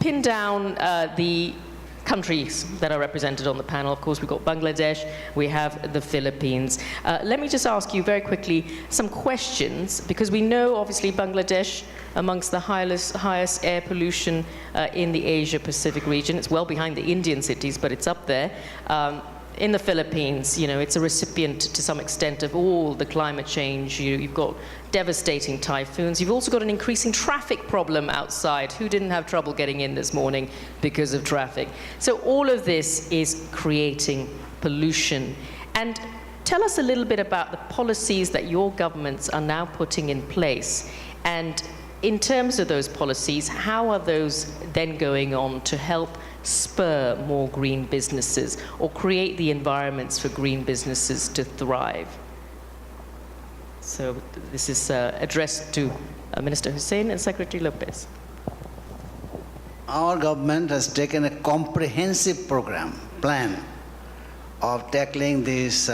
pin down the countries that are represented on the panel. Of course, we've got Bangladesh, we have the Philippines. Let me just ask you very quickly some questions, because we know obviously Bangladesh amongst the highest air pollution in the Asia-Pacific region. It's well behind the Indian cities, but it's up there. In the Philippines, you know, it's a recipient to some extent of all the climate change. You've got devastating typhoons. You've also got an increasing traffic problem outside. Who didn't have trouble getting in this morning because of traffic? So all of this is creating pollution. And tell us a little bit about the policies that your governments are now putting in place. And in terms of those policies, how are those then going on to help spur more green businesses or create the environments for green businesses to thrive? So this is addressed to Minister Hussain and Secretary Lopez. Our government has taken a comprehensive plan of tackling this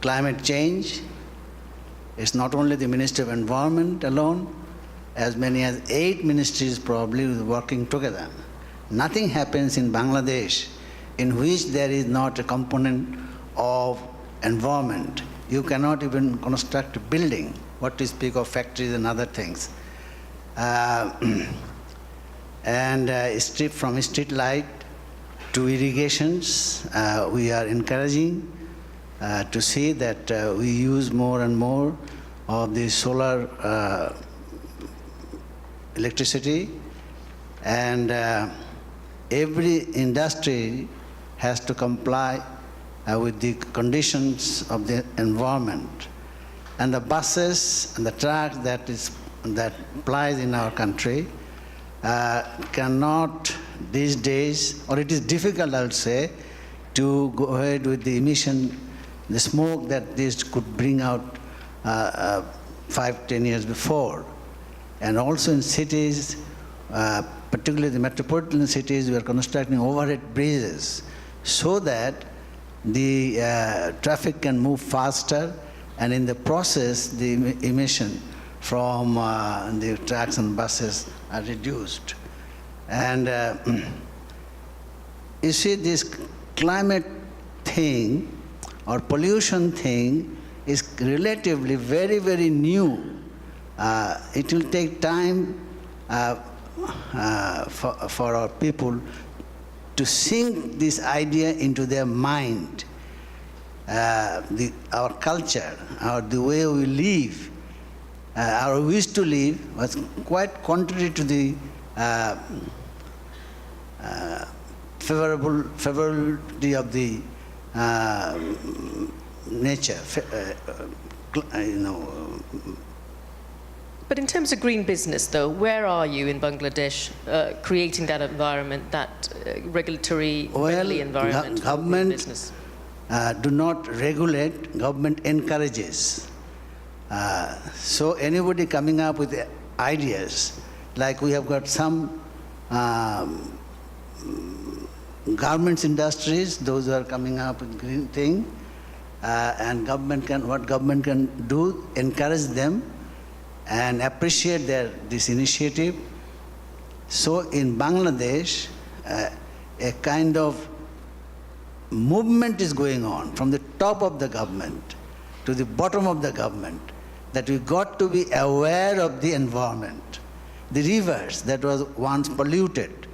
climate change. It's not only the Ministry of Environment alone, as many as 8 ministries probably working together. Nothing happens in Bangladesh in which there is not a component of environment. You cannot even construct a building, what to speak of factories and other things. From street light to irrigations, we are encouraging to see that we use more and more of the solar electricity, and every industry has to comply with the conditions of the environment. And the buses and the trucks that applies in our country cannot these days, or it is difficult, I would say, to go ahead with the emission, the smoke that this could bring out 5-10 years before. And also in cities, particularly the metropolitan cities, we are constructing overhead bridges so that the traffic can move faster, and in the process, the emission from the trucks and buses are reduced. And you see, this climate thing or pollution thing is relatively very, very new. It will take time for our people to sink this idea into their mind. Our culture, the way we live, our wish to live was quite contrary to the favorability of the nature, But in terms of green business, though, where are you in Bangladesh creating that environment, that regulatory friendly environment for green business? Do not regulate, government encourages. So anybody coming up with ideas, like we have got some garments industries, those who are coming up with green thing, and what government can do, encourage them and appreciate this initiative. So in Bangladesh, a kind of movement is going on from the top of the government to the bottom of the government, that we got to be aware of the environment. The rivers that was once polluted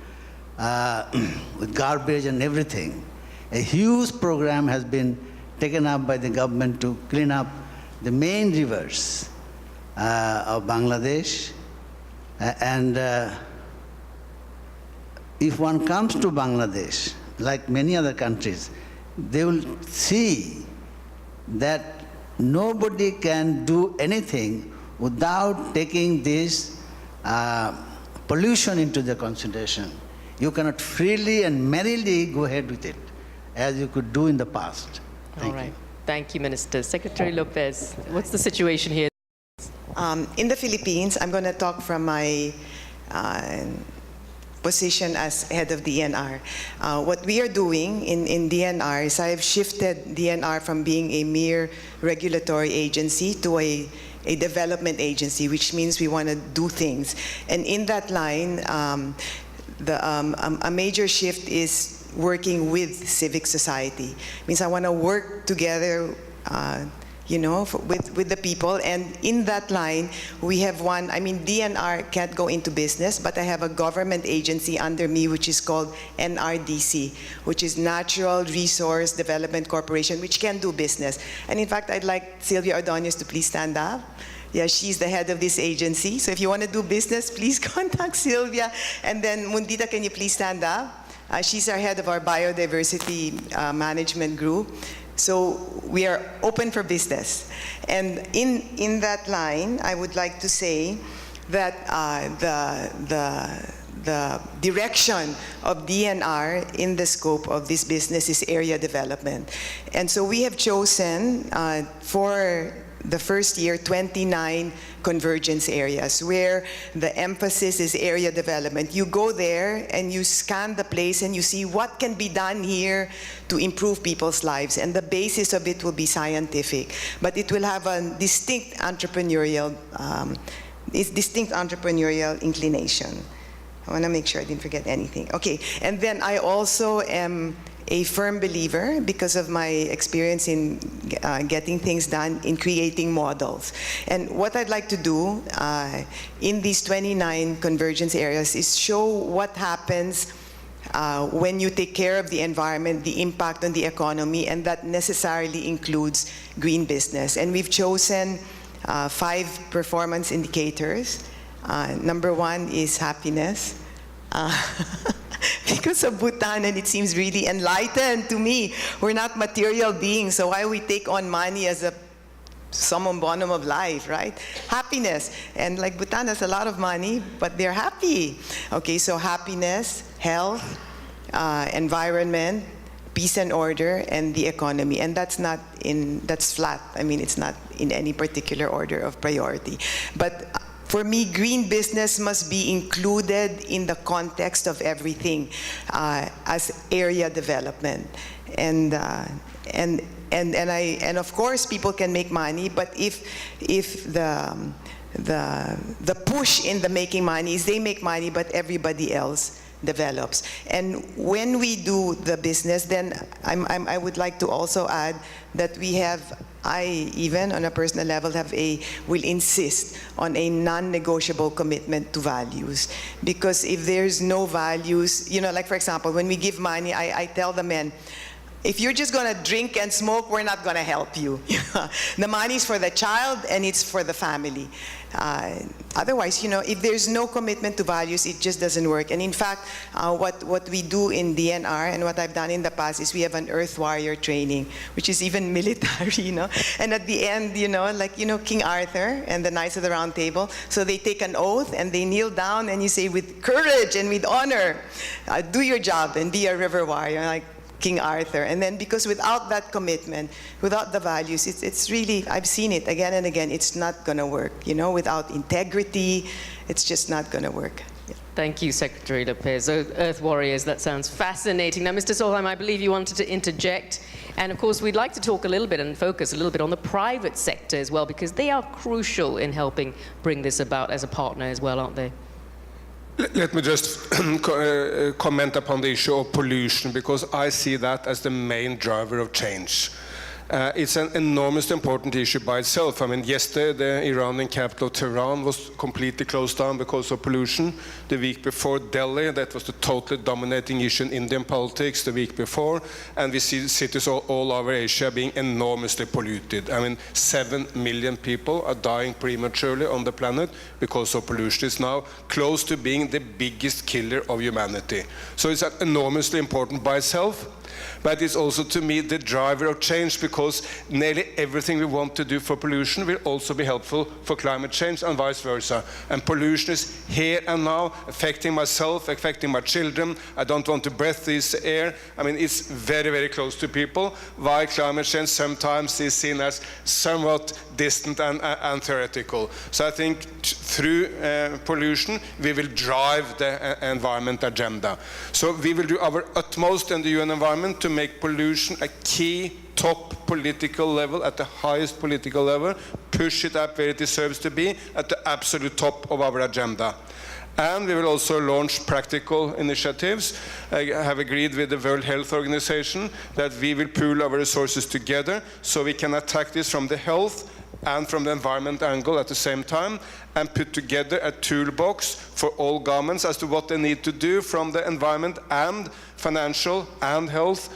with garbage and everything, a huge program has been taken up by the government to clean up the main rivers of Bangladesh. And if one comes to Bangladesh, like many other countries, they will see that nobody can do anything without taking this pollution into the consideration. You cannot freely and merrily go ahead with it, as you could do in the past. All right. Thank you, Minister. Secretary Lopez, what's the situation here? In the Philippines, I'm going to talk from my position as head of DNR. What we are doing in DNR is I have shifted DNR from being a mere regulatory agency to a development agency, which means we want to do things. And in that line, a major shift is working with civic society. It means I want to work together with the people. And in that line, we have DNR can't go into business, but I have a government agency under me, which is called NRDC, which is Natural Resource Development Corporation, which can do business. And in fact, I'd like Sylvia Ordonez to please stand up. Yeah, she's the head of this agency. So if you want to do business, please contact Sylvia. And then Mundita, can you please stand up? She's our head of our biodiversity management group. So we are open for business. And in that line, I would like to say that the direction of DNR in the scope of this business is area development. And so we have chosen for the first year, 29 convergence areas where the emphasis is area development. You go there and you scan the place and you see what can be done here to improve people's lives. And the basis of it will be scientific, but it will have a distinct entrepreneurial inclination. I want to make sure I didn't forget anything. Okay, and then I also am a firm believer, because of my experience in getting things done, in creating models. And what I'd like to do in these 29 convergence areas is show what happens when you take care of the environment, the impact on the economy, and that necessarily includes green business. And we've chosen 5 performance indicators. Number 1 is happiness. Because of Bhutan, and it seems really enlightened to me. We're not material beings, so why we take on money as a summum bonum of life, right? Happiness. And like Bhutan has a lot of money, but they're happy. Okay, so happiness, health, environment, peace and order, and the economy. And that's flat. I mean, it's not in any particular order of priority. But for me, green business must be included in the context of everything as area development. And of course, people can make money, but if the push in the making money is they make money, but everybody else develops. And when we do the business, then I would like to also add that I even on a personal level will insist on a non-negotiable commitment to values. Because if there's no values, like for example, when we give money, I tell the men, if you're just going to drink and smoke, we're not going to help you. The money's for the child and it's for the family. Otherwise, if there's no commitment to values, it just doesn't work. And in fact, what we do in DNR and what I've done in the past is we have an Earth Warrior training, which is even military, And at the end, King Arthur and the Knights of the Round Table, so they take an oath and they kneel down and you say, with courage and with honor, do your job and be a river warrior, like King Arthur. And then because without that commitment, without the values, it's really, I've seen it again and again, it's not going to work. Without integrity, it's just not going to work. Yeah. Thank you, Secretary Lopez. Earth Warriors, that sounds fascinating. Now, Mr. Solheim, I believe you wanted to interject. And of course, we'd like to talk a little bit and focus a little bit on the private sector as well, because they are crucial in helping bring this about as a partner as well, aren't they? Let me just comment upon the issue of pollution, because I see that as the main driver of change. It's an enormously important issue by itself. I mean, yesterday the Iranian capital Tehran was completely closed down because of pollution. The week before, Delhi, that was the totally dominating issue in Indian politics the week before. And we see cities all over Asia being enormously polluted. I mean, 7 million people are dying prematurely on the planet because of pollution. It's now close to being the biggest killer of humanity. So it's enormously important by itself. But it's also, to me, the driver of change, because nearly everything we want to do for pollution will also be helpful for climate change and vice versa. And pollution is here and now, affecting myself, affecting my children. I don't want to breathe this air. I mean, it's very, very close to people, while climate change sometimes is seen as somewhat distant and theoretical. So I think through pollution, we will drive the environment agenda. So we will do our utmost in the UN environment to make pollution a key top political level, at the highest political level, push it up where it deserves to be, at the absolute top of our agenda. And we will also launch practical initiatives. I have agreed with the World Health Organization that we will pool our resources together so we can attack this from the health and from the environment angle at the same time, and put together a toolbox for all governments as to what they need to do from the environment and financial and health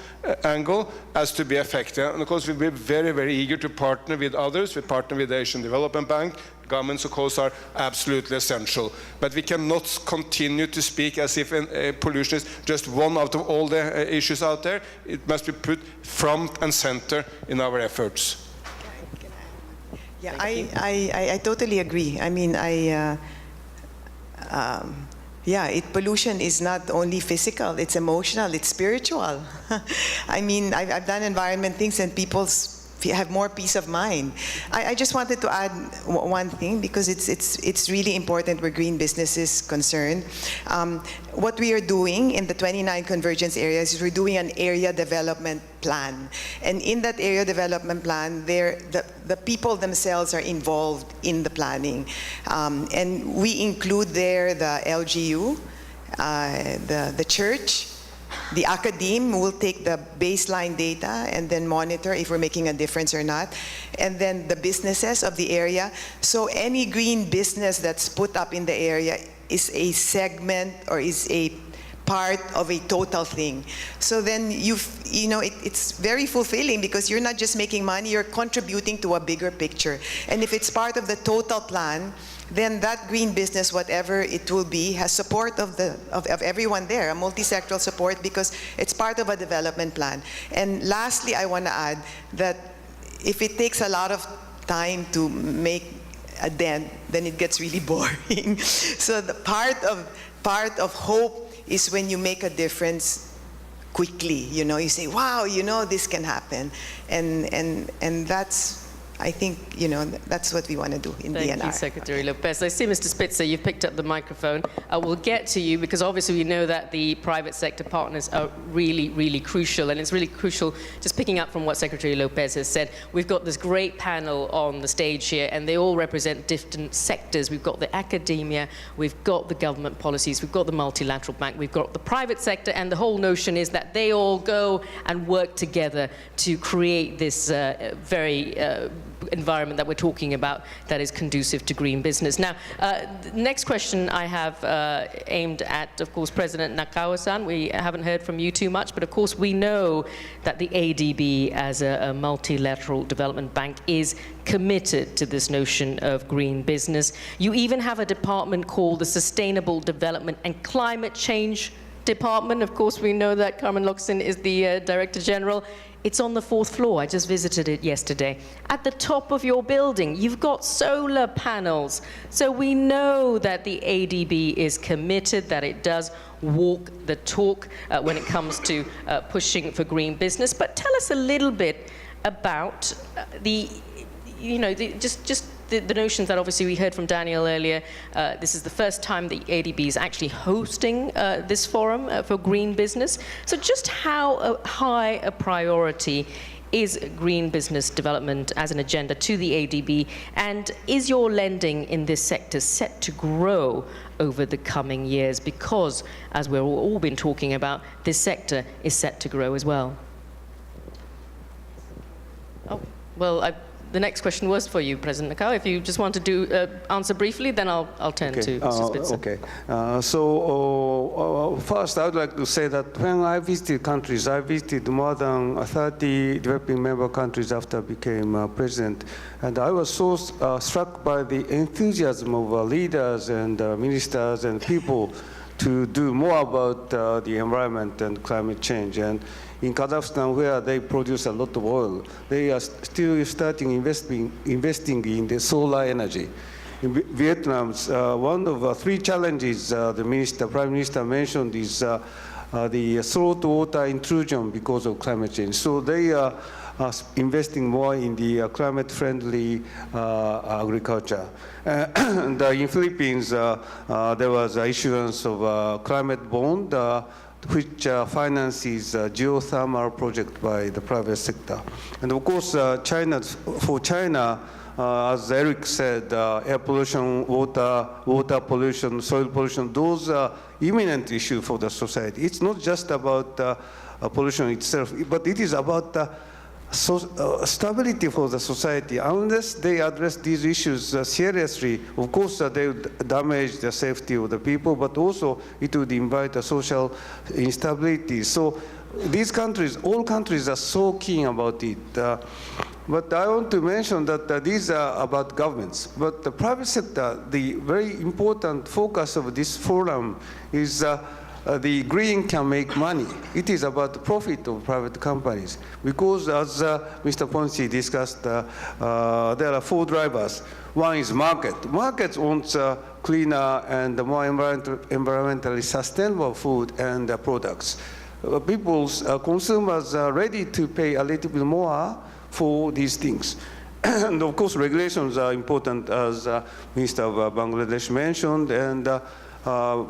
angle as to be effective. And of course, we'll be very, very eager to partner with others. We partner with the Asian Development Bank. Governments, of course, are absolutely essential. But we cannot continue to speak as if pollution is just one out of all the issues out there. It must be put front and center in our efforts. Yeah, I totally agree. I mean, pollution is not only physical, it's emotional, it's spiritual. I mean, I've done environment things and people's have more peace of mind. I just wanted to add one thing, because it's really important where green business is concerned. What we are doing in the 29 convergence areas is we're doing an area development plan. And in that area development plan, the people themselves are involved in the planning. And we include there the LGU, the church, the academe will take the baseline data and then monitor if we're making a difference or not. And then the businesses of the area. So any green business that's put up in the area is a segment or is a part of a total thing. So then it's very fulfilling, because you're not just making money, you're contributing to a bigger picture. And if it's part of the total plan, then that green business, whatever it will be, has support of everyone there, a multi-sectoral support, because it's part of a development plan. And lastly, I want to add that if it takes a lot of time to make a dent, then it gets really boring. So the part of hope is when you make a difference quickly. You say, wow, this can happen. And that's, I think, that's what we want to do in DNR. Thank you, Secretary Lopez. I see, Mr. Spitzer, you've picked up the microphone. We'll get to you, because obviously we know that the private sector partners are really, really crucial. And it's really crucial, just picking up from what Secretary Lopez has said, we've got this great panel on the stage here, and they all represent different sectors. We've got the academia, we've got the government policies, we've got the multilateral bank, we've got the private sector, and the whole notion is that they all go and work together to create this very environment that we're talking about that is conducive to green business. Now, the next question I have aimed at, of course, President Nakao-san. We haven't heard from you too much, but of course we know that the ADB as a multilateral development bank is committed to this notion of green business. You even have a department called the Sustainable Development and Climate Change Department. Of course, we know that Carmen Locsin is the Director General. It's on the 4th floor. I just visited it yesterday. At the top of your building, you've got solar panels. So we know that the ADB is committed, that it does walk the talk when it comes to pushing for green business. But tell us a little bit about the notions that obviously we heard from Daniel earlier. This is the first time the ADB is actually hosting this forum for green business. So just how high a priority is green business development as an agenda to the ADB? And is your lending in this sector set to grow over the coming years? Because, as we've all been talking about, this sector is set to grow as well. Oh, well, the next question was for you, President Nakao. If you just want to answer briefly, then I'll turn to Mr. Spitzer. Okay. First, I would like to say that when I visited countries, I visited more than 30 developing member countries after I became president. And I was so struck by the enthusiasm of leaders and ministers and people to do more about the environment and climate change. And in Kazakhstan, where they produce a lot of oil, they are still starting investing in the solar energy. In Vietnam, one of 3 challenges the Prime Minister mentioned is the saltwater intrusion because of climate change. So they are investing more in the climate-friendly agriculture. And in Philippines, there was issuance of a climate bond, which finances geothermal project by the private sector. And of course, for China, as Eric said, air pollution, water pollution, soil pollution, those are imminent issues for the society. It's not just about pollution itself, but it is about stability for the society. Unless they address these issues seriously, of course, they would damage the safety of the people, but also it would invite a social instability. So these countries, all countries are so keen about it. But I want to mention that these are about governments. But the private sector, the very important focus of this forum is the green can make money. It is about the profit of private companies. Because as Mr. Ponsi discussed, there are 4 drivers. One is market. Markets want cleaner and more environmentally sustainable food and consumers are ready to pay a little bit more for these things. And of course, regulations are important, as Minister of Bangladesh mentioned, and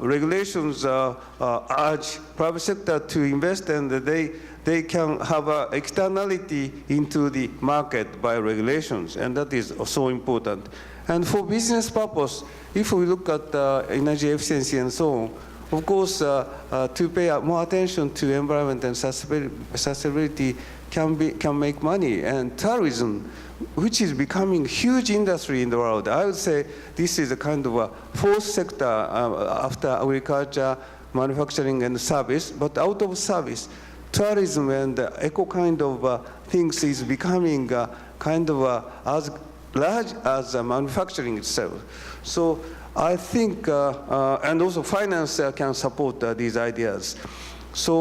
regulations urge private sector to invest, and they can have externality into the market by regulations, and that is so important. And for business purpose, if we look at energy efficiency and so on, of course, to pay more attention to environment and sustainability can make money. And tourism, which is becoming a huge industry in the world, I would say this is a kind of a fourth sector after agriculture, manufacturing, and service. But out of service, tourism and eco kind of things is becoming kind of as large as manufacturing itself. So I think, and also finance can support these ideas. So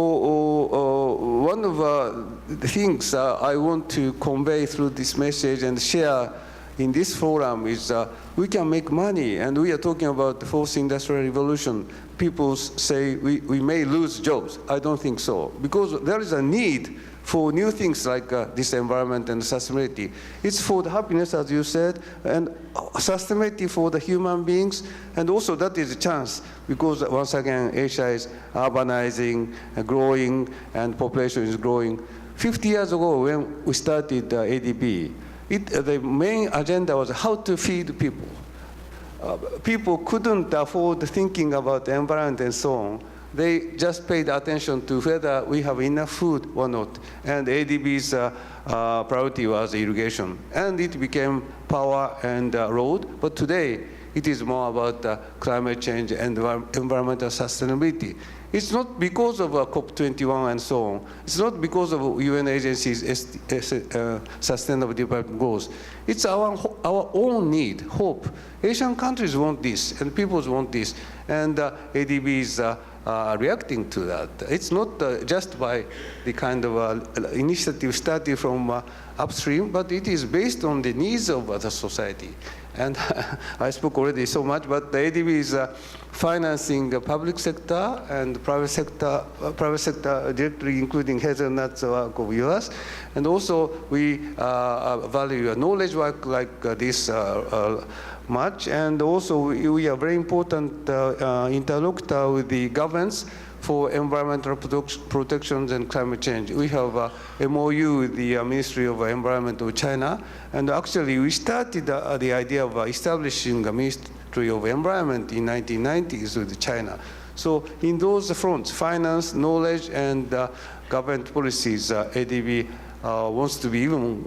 one of the things I want to convey through this message and share in this forum is we can make money, and we are talking about the fourth industrial revolution. People say we may lose jobs. I don't think so, because there is a need for new things like this environment and sustainability. It's for the happiness, as you said, and sustainability for the human beings, and also that is a chance, because once again, Asia is urbanizing, growing, and population is growing. 50 years ago, when we started ADB, the main agenda was how to feed people. People couldn't afford thinking about the environment and so on. They just paid attention to whether we have enough food or not. And ADB's priority was irrigation. And it became power and road. But today, it is more about climate change and environmental sustainability. It's not because of COP21 and so on. It's not because of UN agencies' sustainable development goals. It's our own need, hope. Asian countries want this, and peoples want this. And ADB is reacting to that. It's not just by the kind of initiative started from upstream, but it is based on the needs of the society. And I spoke already so much, but the ADB is financing the public sector and private sector directly, including hazelnuts work of US. And also we value knowledge work like this much. And also we are very important interlocutor with the governments for environmental protections and climate change. We have a MOU with the Ministry of Environment of China, and actually we started the idea of establishing a Ministry of Environment in 1990s with China. So in those fronts, finance, knowledge, and government policies, ADB wants to be even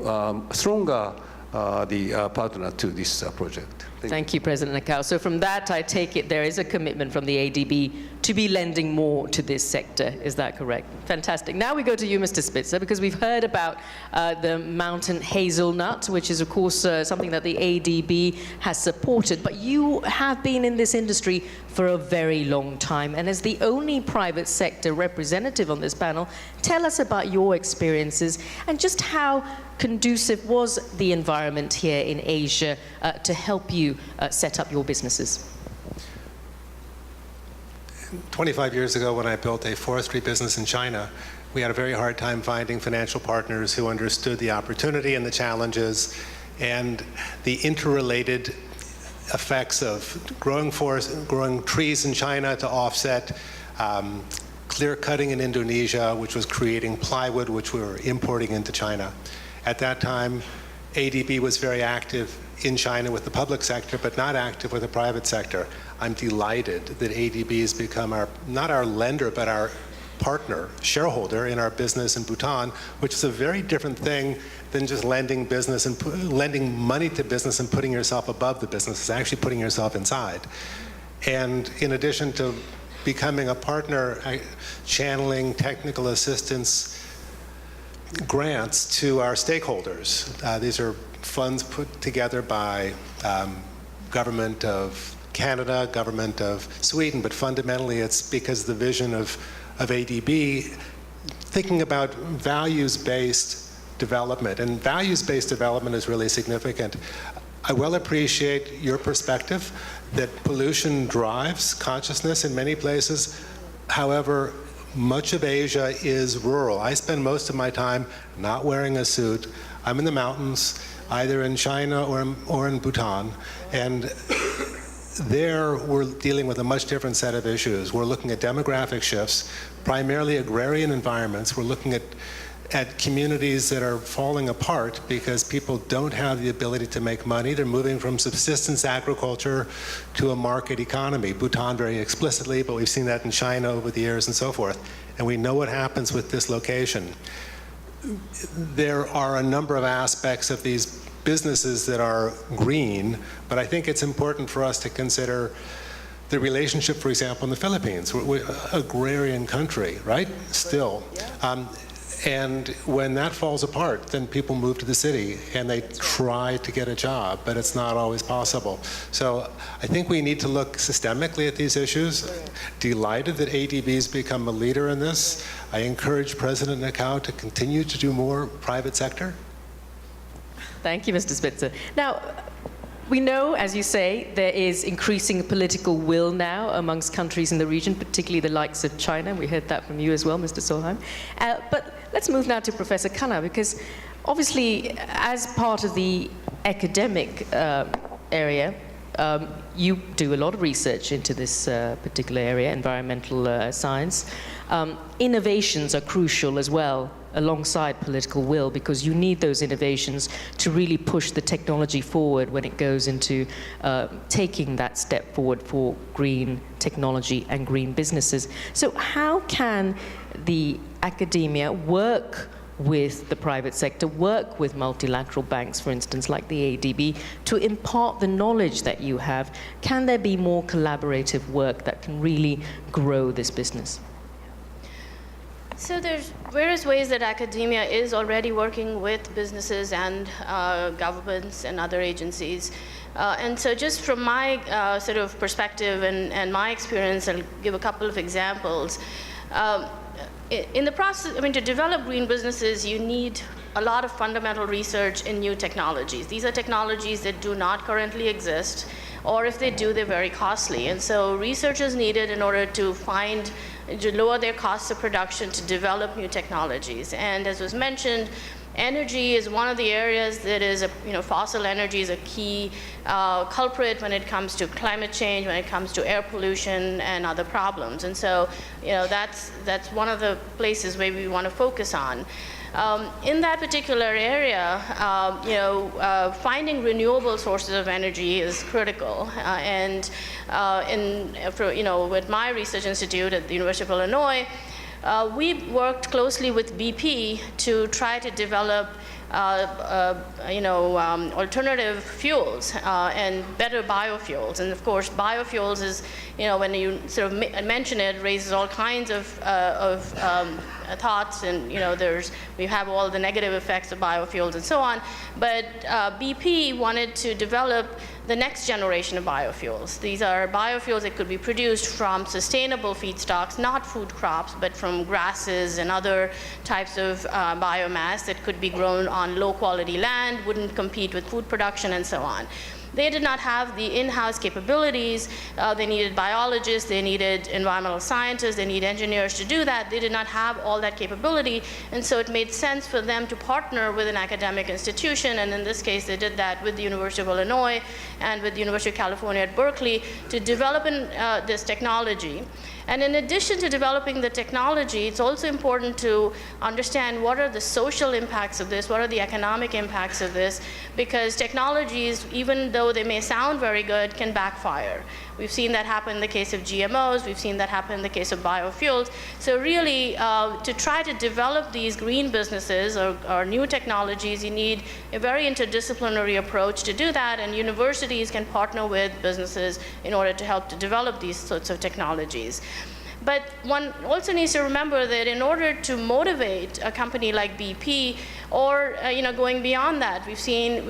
stronger the partner to this project. Thank you, President Nakao. So from that, I take it there is a commitment from the ADB to be lending more to this sector. Is that correct? Fantastic. Now we go to you, Mr. Spitzer, because we've heard about the mountain hazelnut, which is, of course, something that the ADB has supported. But you have been in this industry for a very long time. And as the only private sector representative on this panel, tell us about your experiences and just how conducive was the environment here in Asia to help you set up your businesses? 25 years ago, when I built a forestry business in China, we had a very hard time finding financial partners who understood the opportunity and the challenges and the interrelated effects of growing trees in China to offset clear cutting in Indonesia, which was creating plywood, which we were importing into China. At that time, ADB was very active in China with the public sector, but not active with the private sector. I'm delighted that ADB has become not our lender, but our partner, shareholder in our business in Bhutan, which is a very different thing than just lending money to business and putting yourself above the business. It's actually putting yourself inside. And in addition to becoming a partner, channeling technical assistance grants to our stakeholders. These are funds put together by government of Canada, government of Sweden, but fundamentally it's because the vision of ADB thinking about values-based development, and values-based development is really significant. I well appreciate your perspective that pollution drives consciousness in many places. However, much of Asia is rural. I spend most of my time not wearing a suit. I'm in the mountains, either in China or in Bhutan, and there we're dealing with a much different set of issues. We're looking at demographic shifts, primarily agrarian environments. We're looking at communities that are falling apart because people don't have the ability to make money. They're moving from subsistence agriculture to a market economy. Bhutan very explicitly, but we've seen that in China over the years and so forth. And we know what happens with dislocation. There are a number of aspects of these businesses that are green, but I think it's important for us to consider the relationship, for example, in the Philippines. We're an agrarian country, right? Still. And when that falls apart, then people move to the city and they try to get a job, but it's not always possible. So I think we need to look systemically at these issues. Delighted that ADB's become a leader in this. I encourage President Nakao to continue to do more private sector. Thank you, Mr. Spitzer. Now, we know, as you say, there is increasing political will now amongst countries in the region, particularly the likes of China. We heard that from you as well, Mr. Solheim. But let's move now to Professor Khanna, because obviously, as part of the academic area, you do a lot of research into this particular area, environmental science. Innovations are crucial as well, alongside political will, because you need those innovations to really push the technology forward when it goes into taking that step forward for green technology and green businesses. So how can the academia work with the private sector, work with multilateral banks, for instance, like the ADB, to impart the knowledge that you have? Can there be more collaborative work that can really grow this business? So there's various ways that academia is already working with businesses and governments and other agencies. And so just from my sort of perspective and my experience, I'll give a couple of examples. In the process, I mean, to develop green businesses, you need a lot of fundamental research in new technologies. These are technologies that do not currently exist, or if they do, they're very costly. And so research is needed in order to lower their costs of production, to develop new technologies. And as was mentioned, energy is one of the areas that is, fossil energy is a key culprit when it comes to climate change, when it comes to air pollution and other problems. And so, that's one of the places where we want to focus on. In that particular area, finding renewable sources of energy is critical. With my research institute at the University of Illinois, we worked closely with BP to try to develop alternative fuels and better biofuels. And of course, biofuels is, when you sort of mention it, raises all kinds of thoughts, and we have all the negative effects of biofuels and so on. But BP wanted to develop the next generation of biofuels. These are biofuels that could be produced from sustainable feedstocks, not food crops, but from grasses and other types of biomass that could be grown on low quality land, wouldn't compete with food production, and so on. They did not have the in-house capabilities. They needed biologists, they needed environmental scientists, they need engineers to do that. They did not have all that capability, and so it made sense for them to partner with an academic institution, and in this case, they did that with the University of Illinois and with the University of California at Berkeley to develop this technology. And in addition to developing the technology, it's also important to understand what are the social impacts of this, what are the economic impacts of this, because technologies, even though they may sound very good, can backfire. We've seen that happen in the case of GMOs, we've seen that happen in the case of biofuels. So really, to try to develop these green businesses or new technologies, you need a very interdisciplinary approach to do that, and universities can partner with businesses in order to help to develop these sorts of technologies. But one also needs to remember that in order to motivate a company like BP, or going beyond that, we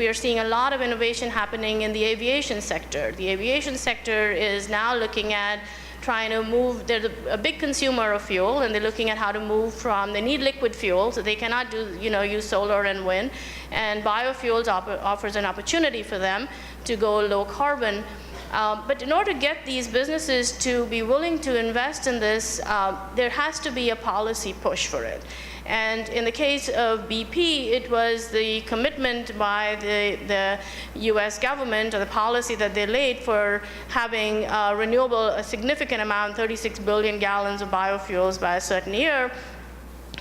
are seeing a lot of innovation happening in the aviation sector. The aviation sector is now looking at trying to move. They're a big consumer of fuel, and they're looking at how to move from. They need liquid fuel, so they cannot use solar and wind. And biofuels offers an opportunity for them to go low carbon. But in order to get these businesses to be willing to invest in this, there has to be a policy push for it. And in the case of BP, it was the commitment by the US government, or the policy that they laid for having renewable, a significant amount, 36 billion gallons of biofuels by a certain year,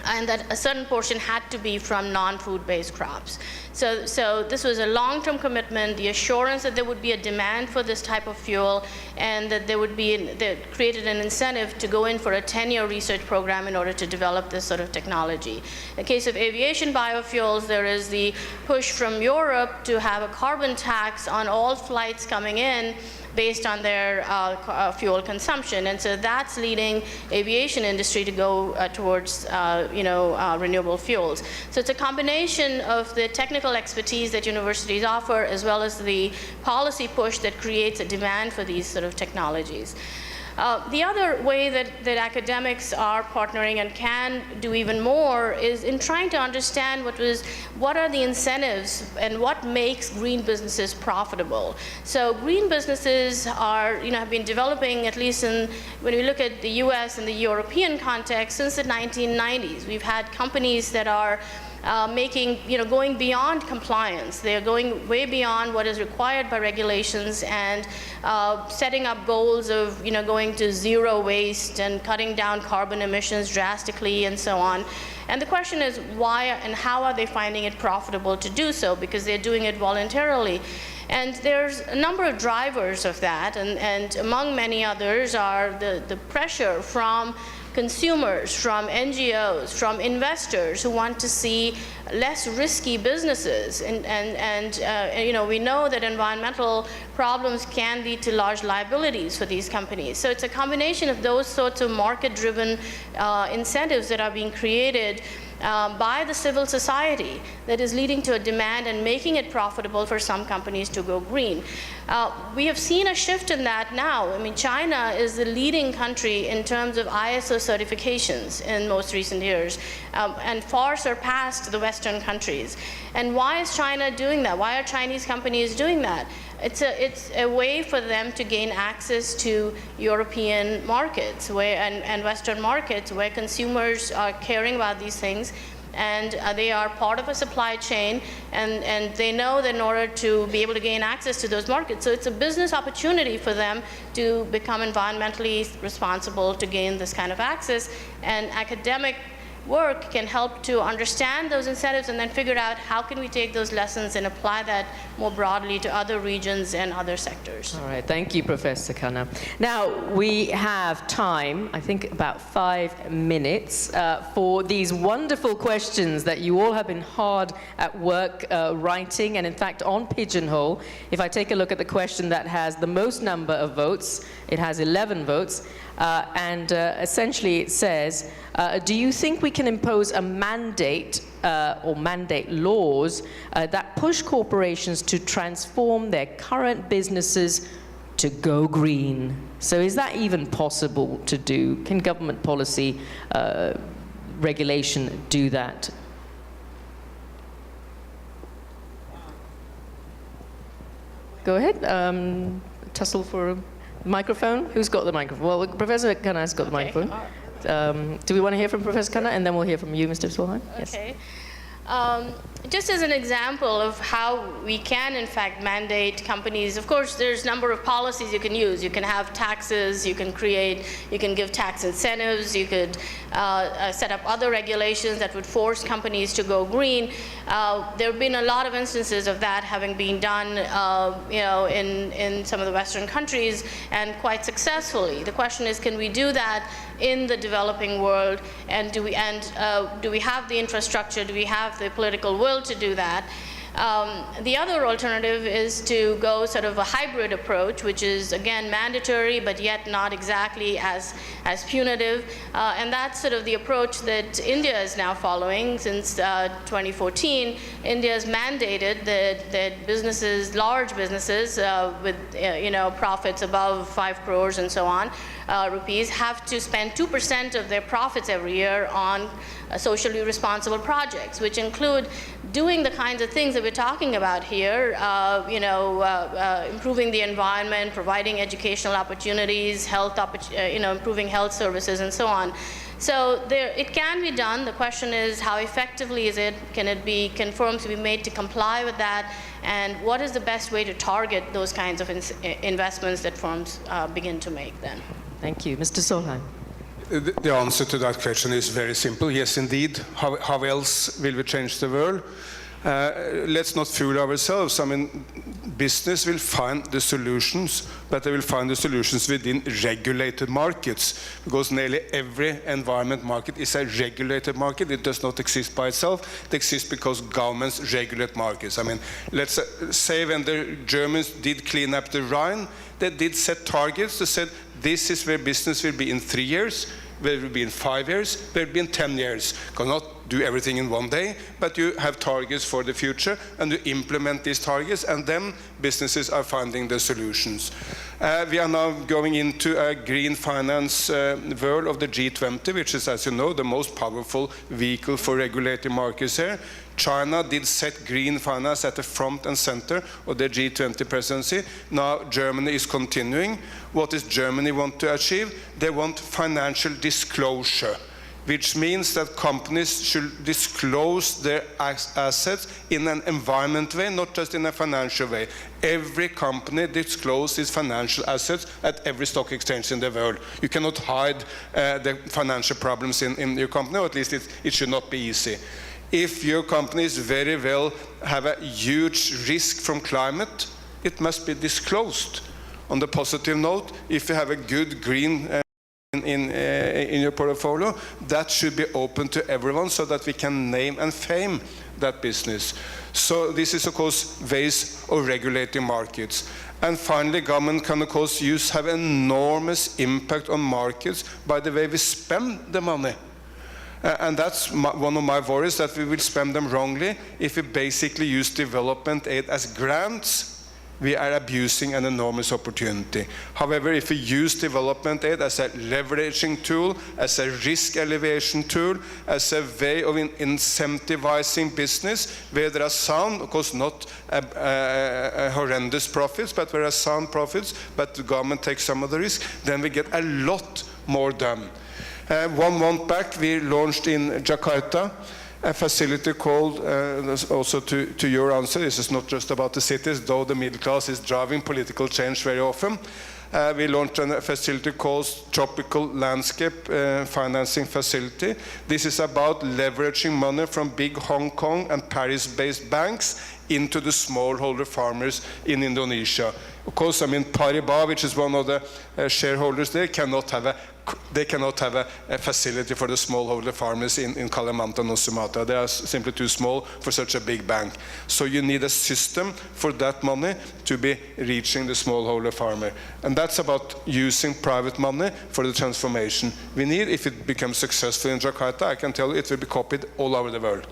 and that a certain portion had to be from non-food-based crops. So this was a long-term commitment, the assurance that there would be a demand for this type of fuel, and that there would be, that created an incentive to go in for a 10-year research program in order to develop this sort of technology. In the case of aviation biofuels, there is the push from Europe to have a carbon tax on all flights coming in based on their fuel consumption. And so that's leading aviation industry to go towards renewable fuels. So it's a combination of the technical expertise that universities offer, as well as the policy push that creates a demand for these sort of technologies. The other way that academics are partnering and can do even more is in trying to understand what are the incentives and what makes green businesses profitable. So green businesses are, have been developing, at least when we look at the US and the European context, since the 1990s. We've had companies that are going beyond compliance. They're going way beyond what is required by regulations and setting up goals of, going to zero waste and cutting down carbon emissions drastically and so on. And the question is why and how are they finding it profitable to do so? Because they're doing it voluntarily. And there's a number of drivers of that, and among many others are the pressure from consumers, from NGOs, from investors who want to see less risky businesses. And we know that environmental problems can lead to large liabilities for these companies. So it's a combination of those sorts of market-driven incentives that are being created by the civil society that is leading to a demand and making it profitable for some companies to go green. We have seen a shift in that now. I mean, China is the leading country in terms of ISO certifications in most recent years, and far surpassed the Western countries. And why is China doing that? Why are Chinese companies doing that? It's a way for them to gain access to European markets and Western markets where consumers are caring about these things, and they are part of a supply chain, and they know that in order to be able to gain access to those markets. So it's a business opportunity for them to become environmentally responsible to gain this kind of access, and academic work can help to understand those incentives and then figure out how can we take those lessons and apply that more broadly to other regions and other sectors. All right, thank you, Professor Khanna. Now, we have time, I think about 5 minutes, for these wonderful questions that you all have been hard at work writing, and in fact on Pigeonhole. If I take a look at the question that has the most number of votes, it has 11 votes. Essentially it says, do you think we can impose a mandate or mandate laws that push corporations to transform their current businesses to go green? So is that even possible to do? Can government policy regulation do that? Go ahead, tussle for microphone? Who's got the microphone? Well, Professor Khanna has got the microphone. Do we want to hear from Professor Khanna, and then we'll hear from you, Mr. Solheim? Okay. Yes. Just as an example of how we can, in fact, mandate companies, of course, there's a number of policies you can use. You can have taxes, you can give tax incentives, you could set up other regulations that would force companies to go green. There have been a lot of instances of that having been done, in some of the Western countries, and quite successfully. The question is, can we do that in the developing world, and do we have the infrastructure, do we have the political will to do that? The other alternative is to go sort of a hybrid approach, which is again mandatory but yet not exactly as punitive, and that's sort of the approach that India is now following. Since 2014, India has mandated that businesses, large businesses with profits above 5 crores and so on rupees, have to spend 2% of their profits every year on socially responsible projects, which include doing the kinds of things that we're talking about here, improving the environment, providing educational opportunities, improving health services, and so on. So it can be done. The question is, how effectively is it? Can firms be made to comply with that? And what is the best way to target those kinds of investments that firms begin to make then? Thank you. Mr. Solheim. The answer to that question is very simple. Yes, indeed. How else will we change the world? Let's not fool ourselves. I mean, business will find the solutions, but they will find the solutions within regulated markets, because nearly every environment market is a regulated market. It does not exist by itself. It exists because governments regulate markets. I mean, let's say when the Germans did clean up the Rhine, they did set targets. They said, this is where business will be in 3 years, where it will be in 5 years, where it will be in 10 years. Cannot do everything in one day, but you have targets for the future, and you implement these targets, and then businesses are finding the solutions. We are now going into a green finance world of the G20, which is, as you know, the most powerful vehicle for regulating markets here. China did set green finance at the front and center of the G20 presidency. Now Germany is continuing. What does Germany want to achieve? They want financial disclosure, which means that companies should disclose their assets in an environmental way, not just in a financial way. Every company discloses its financial assets at every stock exchange in the world. You cannot hide the financial problems in your company, or at least it should not be easy. If your company is very well have a huge risk from climate, it must be disclosed. On the positive note, if you have a good green in your portfolio, that should be open to everyone so that we can name and fame that business. So this is, of course, ways of regulating markets. And finally, government can, of course, have enormous impact on markets by the way we spend the money. And that's one of my worries, that we will spend them wrongly. If we basically use development aid as grants, we are abusing an enormous opportunity. However, if we use development aid as a leveraging tool, as a risk alleviation tool, as a way of incentivizing business, where there are sound, of course not horrendous profits, but where there are sound profits, but the government takes some of the risk, then we get a lot more done. 1 month back, we launched in Jakarta a facility called, also to your answer, this is not just about the cities, though the middle class is driving political change very often. We launched a facility called Tropical Landscape Financing Facility. This is about leveraging money from big Hong Kong and Paris-based banks into the smallholder farmers in Indonesia. Of course, I mean, Paribas, which is one of the shareholders there, cannot have a facility for the smallholder farmers in Kalimantan or Sumatra. They are simply too small for such a big bank. So you need a system for that money to be reaching the smallholder farmer. And that's about using private money for the transformation. We need, if it becomes successful in Jakarta, I can tell you it will be copied all over the world.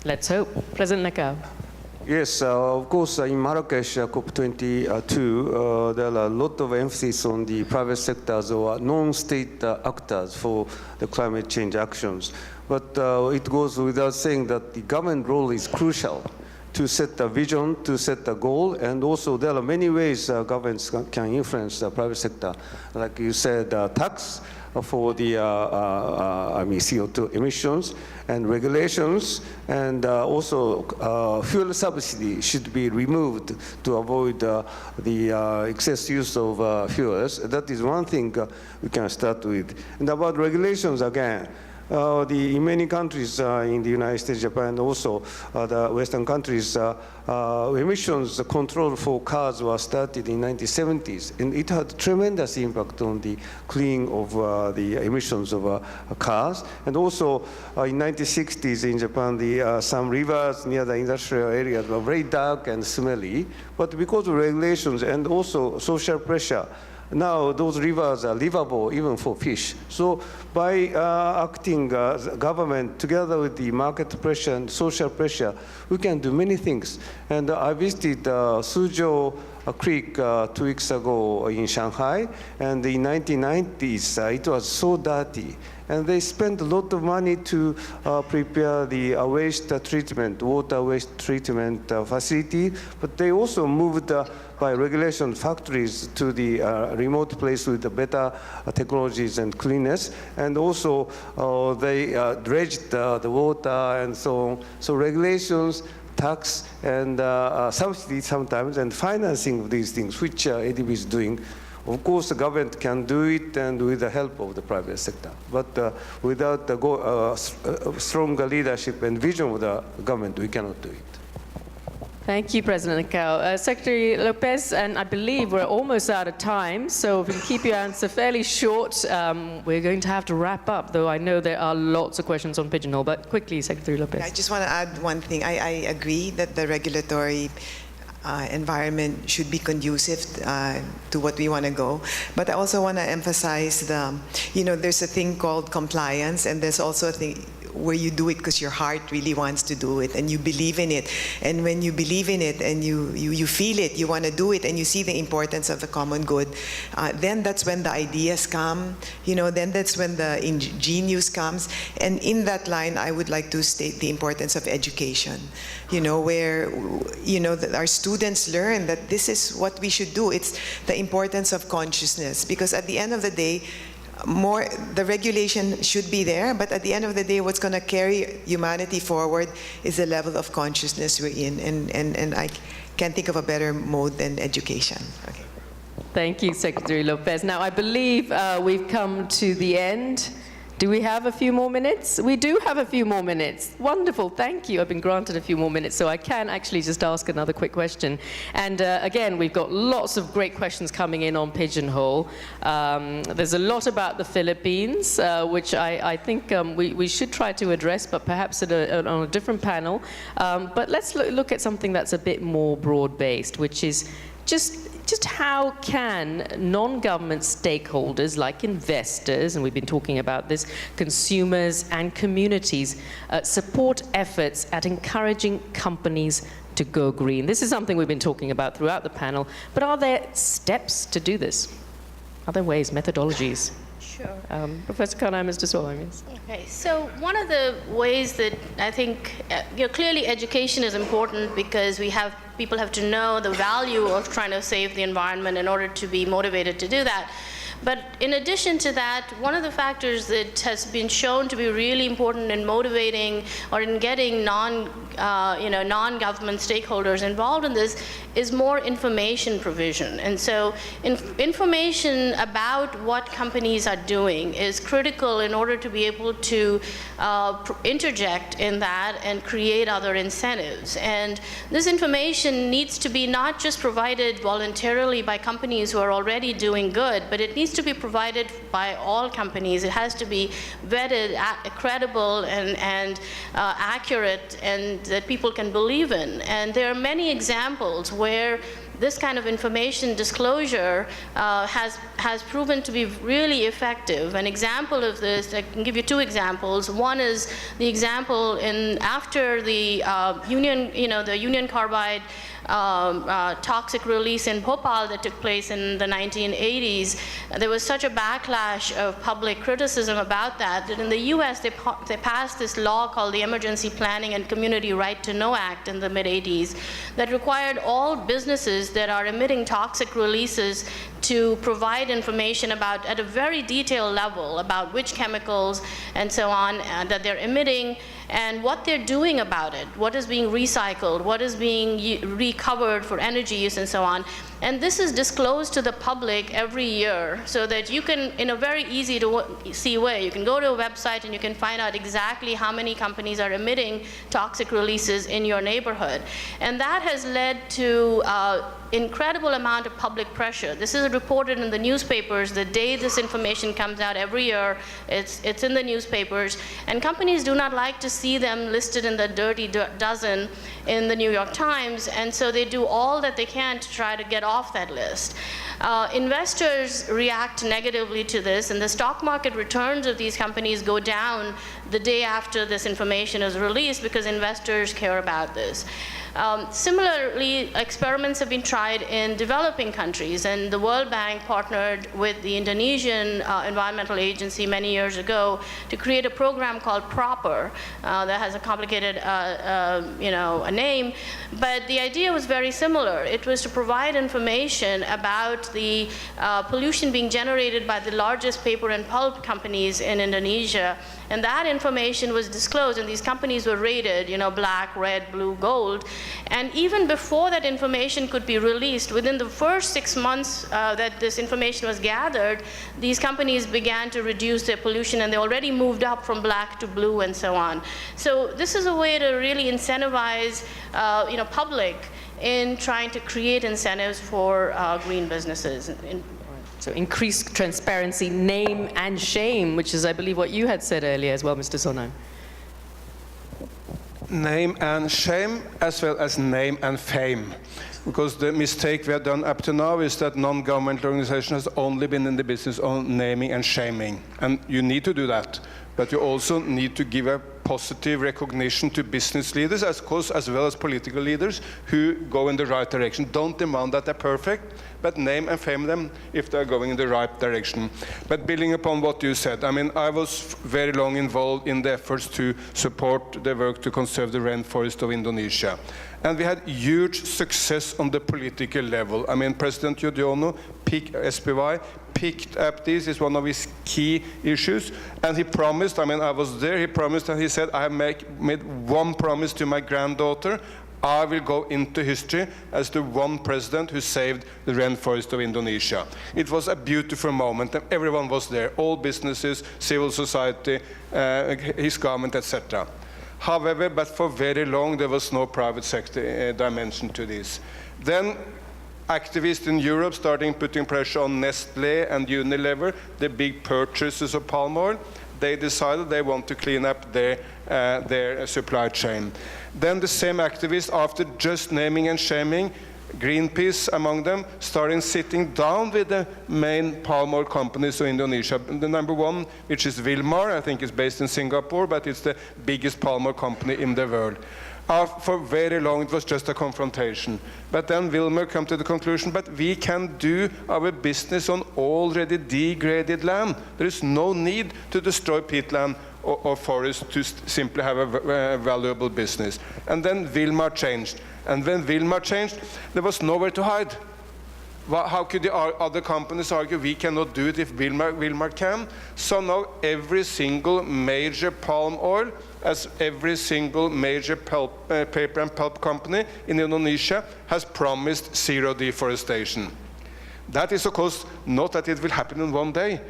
Let's hope. President Nakao. Yes, of course, in Marrakesh COP22, there are a lot of emphasis on the private sectors or non-state actors for the climate change actions. But it goes without saying that the government role is crucial to set a vision, to set a goal, and also there are many ways governments can influence the private sector. Like you said, tax for the CO2 emissions and regulations, and also fuel subsidy should be removed to avoid the excess use of fuels. That is one thing we can start with. And about regulations again, in many countries in the United States, Japan, also the Western countries, emissions control for cars was started in 1970s, and it had tremendous impact on the cleaning of the emissions of cars. And also in 1960s in Japan, some rivers near the industrial areas were very dark and smelly, but because of regulations and also social pressure, now those rivers are livable even for fish. So by acting government together with the market pressure and social pressure, we can do many things. And I visited Suzhou creek 2 weeks ago in Shanghai, and in 1990s it was so dirty. And they spent a lot of money to prepare the waste treatment, water waste treatment facility, but they also moved by regulation factories to the remote place with the better technologies and cleanness, and also they dredged the water and so on. So regulations, tax, and subsidy sometimes, and financing of these things, which ADB is doing. Of course, the government can do it, and with the help of the private sector. But without stronger leadership and vision of the government, we cannot do it. Thank you, President Cao. Secretary Lopez, and I believe we're almost out of time, so if you can keep your answer fairly short, we're going to have to wrap up, though I know there are lots of questions on Pigeonhole. But quickly, Secretary Lopez. I just want to add one thing. I agree that the regulatory environment should be conducive to what we want to go. But I also want to emphasize there's a thing called compliance, and there's also a thing where you do it because your heart really wants to do it and you believe in it. And when you believe in it and you feel it, you want to do it, and you see the importance of the common good, then that's when the ideas come, then that's when the genius comes. And in that line, I would like to state the importance of education, where, that our students learn that this is what we should do. It's the importance of consciousness, because at the end of the day, the regulation should be there, but at the end of the day, what's going to carry humanity forward is the level of consciousness we're in, and I can't think of a better mode than education. Okay. Thank you, Secretary Lopez. Now, I believe we've come to the end. Do we have a few more minutes? We do have a few more minutes. Wonderful, thank you. I've been granted a few more minutes, so I can actually just ask another quick question. And again, we've got lots of great questions coming in on Pigeonhole. There's a lot about the Philippines, which I think we should try to address, but perhaps on a different panel. But let's look at something that's a bit more broad-based, which is just how can non-government stakeholders like investors, and we've been talking about this, consumers and communities, support efforts at encouraging companies to go green? This is something we've been talking about throughout the panel, but are there steps to do this? Are there ways, methodologies? Sure. Professor Kanai, Mr. Solheim, yes. Okay, so one of the ways that I think, clearly education is important, because people have to know the value of trying to save the environment in order to be motivated to do that. But in addition to that, one of the factors that has been shown to be really important in motivating or in getting non-government stakeholders involved in this is more information provision. And so information about what companies are doing is critical in order to be able to interject in that and create other incentives. And this information needs to be not just provided voluntarily by companies who are already doing good, but it needs to be provided by all companies. It has to be vetted, credible, and accurate, and that people can believe in. And there are many examples where this kind of information disclosure has proven to be really effective. An example of this, I can give you two examples. One is the example after the Union Carbide toxic release in Bhopal that took place in the 1980s. There was such a backlash of public criticism about that in the US they passed this law called the Emergency Planning and Community Right to Know Act in the mid-80s that required all businesses that are emitting toxic releases to provide information about, at a very detailed level, about which chemicals and so on that they're emitting and what they're doing about it, what is being recycled, what is being recovered for energy use and so on. And this is disclosed to the public every year so that you can, in a very easy to see way, you can go to a website and you can find out exactly how many companies are emitting toxic releases in your neighborhood. And that has led to incredible amount of public pressure. This is reported in the newspapers the day this information comes out every year. It's in the newspapers, and companies do not like to see them listed in the dirty dozen in the New York Times, and so they do all that they can to try to get off that list. Investors react negatively to this, and the stock market returns of these companies go down the day after this information is released because investors care about this. Similarly, experiments have been tried in developing countries, and the World Bank partnered with the Indonesian Environmental Agency many years ago to create a program called PROPER that has a complicated a name, but the idea was very similar. It was to provide information about the pollution being generated by the largest paper and pulp companies in Indonesia, and that information was disclosed, and these companies were rated, black, red, blue, gold, and even before that information could be released, within the first 6 months that this information was gathered, these companies began to reduce their pollution, and they already moved up from black to blue and so on. So this is a way to really incentivize public in trying to create incentives for green businesses. So increased transparency, name and shame, which is, I believe, what you had said earlier as well, Mr. Sonheim. Name and shame, as well as name and fame. Because the mistake we have done up to now is that non-governmental organization has only been in the business of naming and shaming. And you need to do that. But you also need to give a positive recognition to business leaders, as well as political leaders who go in the right direction. Don't demand that they're perfect, but name and fame them if they're going in the right direction. But building upon what you said, I was very long involved in the efforts to support the work to conserve the rainforest of Indonesia. And we had huge success on the political level. President Yudhoyono, SPY, picked up this as one of his key issues, and he promised, I was there, he promised, and he said, I have made one promise to my granddaughter: I will go into history as the one president who saved the rainforest of Indonesia. It was a beautiful moment, and everyone was there, all businesses, civil society, his government, etc. However, but for very long, there was no private sector dimension to this. Then activists in Europe starting putting pressure on Nestlé and Unilever, the big purchasers of palm oil. They decided they want to clean up their supply chain. Then the same activists, after just naming and shaming, Greenpeace among them, starting sitting down with the main palm oil companies of Indonesia. The number one, which is Wilmar, I think is based in Singapore, but it's the biggest palm oil company in the world. For very long, it was just a confrontation. But then Wilmar came to the conclusion, but we can do our business on already degraded land. There is no need to destroy peatland or forest to simply have a valuable business. And then Wilmar changed. And when Wilmar changed, there was nowhere to hide. How could the other companies argue we cannot do it if Wilmar can? So now every single major palm oil, as every single major paper and pulp company in Indonesia has promised zero deforestation. That is, of course, not that it will happen in one day.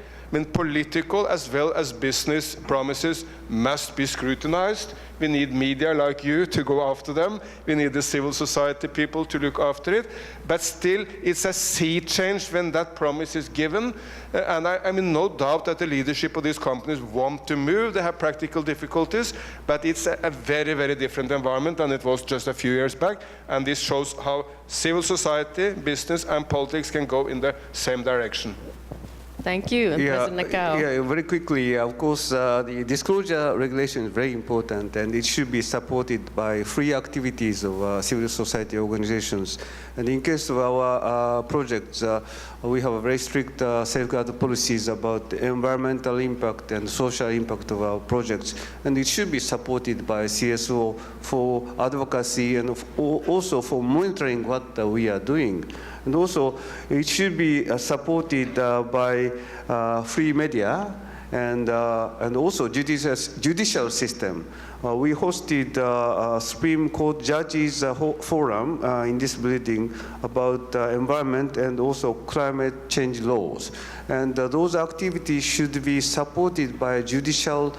Political as well as business promises must be scrutinized. We need media like you to go after them. We need the civil society people to look after it. But still, it's a sea change when that promise is given. And no doubt that the leadership of these companies want to move. They have practical difficulties, but it's a very, very different environment than it was just a few years back. And this shows how civil society, business, and politics can go in the same direction. Thank you. And President Nakao. Yeah, very quickly, of course, the disclosure regulation is very important, and it should be supported by free activities of civil society organizations. And in case of our projects, we have very strict safeguard policies about the environmental impact and social impact of our projects. And it should be supported by CSO for advocacy and also for monitoring what we are doing. And also, it should be supported by free media and also judicial system. We hosted a Supreme Court Judges Forum in this building about environment and also climate change laws. And those activities should be supported by a judicial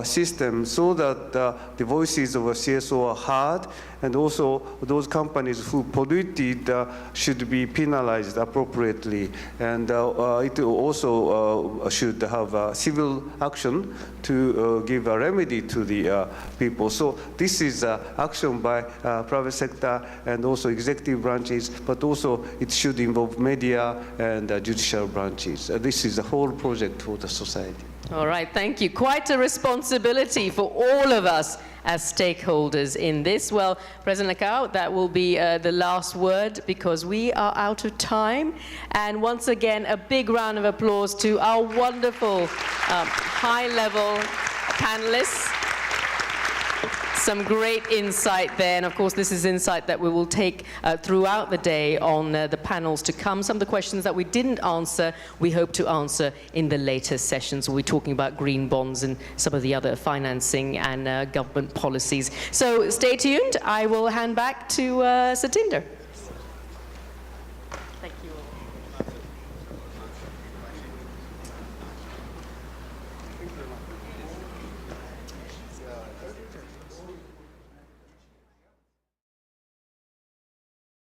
system so that the voices of a CSO are heard, and also those companies who polluted should be penalized appropriately. And it also should have civil action to give a remedy to the people. So this is action by private sector and also executive branches, but also it should involve media and judicial branches. This is a whole project for the society. All right, thank you. Quite a responsibility for all of us as stakeholders in this. Well, President Lakau, that will be the last word because we are out of time. And once again, a big round of applause to our wonderful high-level panelists. Some great insight there, and of course this is insight that we will take throughout the day on the panels to come. Some of the questions that we didn't answer, we hope to answer in the later sessions. We'll be talking about green bonds and some of the other financing and government policies. So stay tuned. I will hand back to Satinder. Thank you all.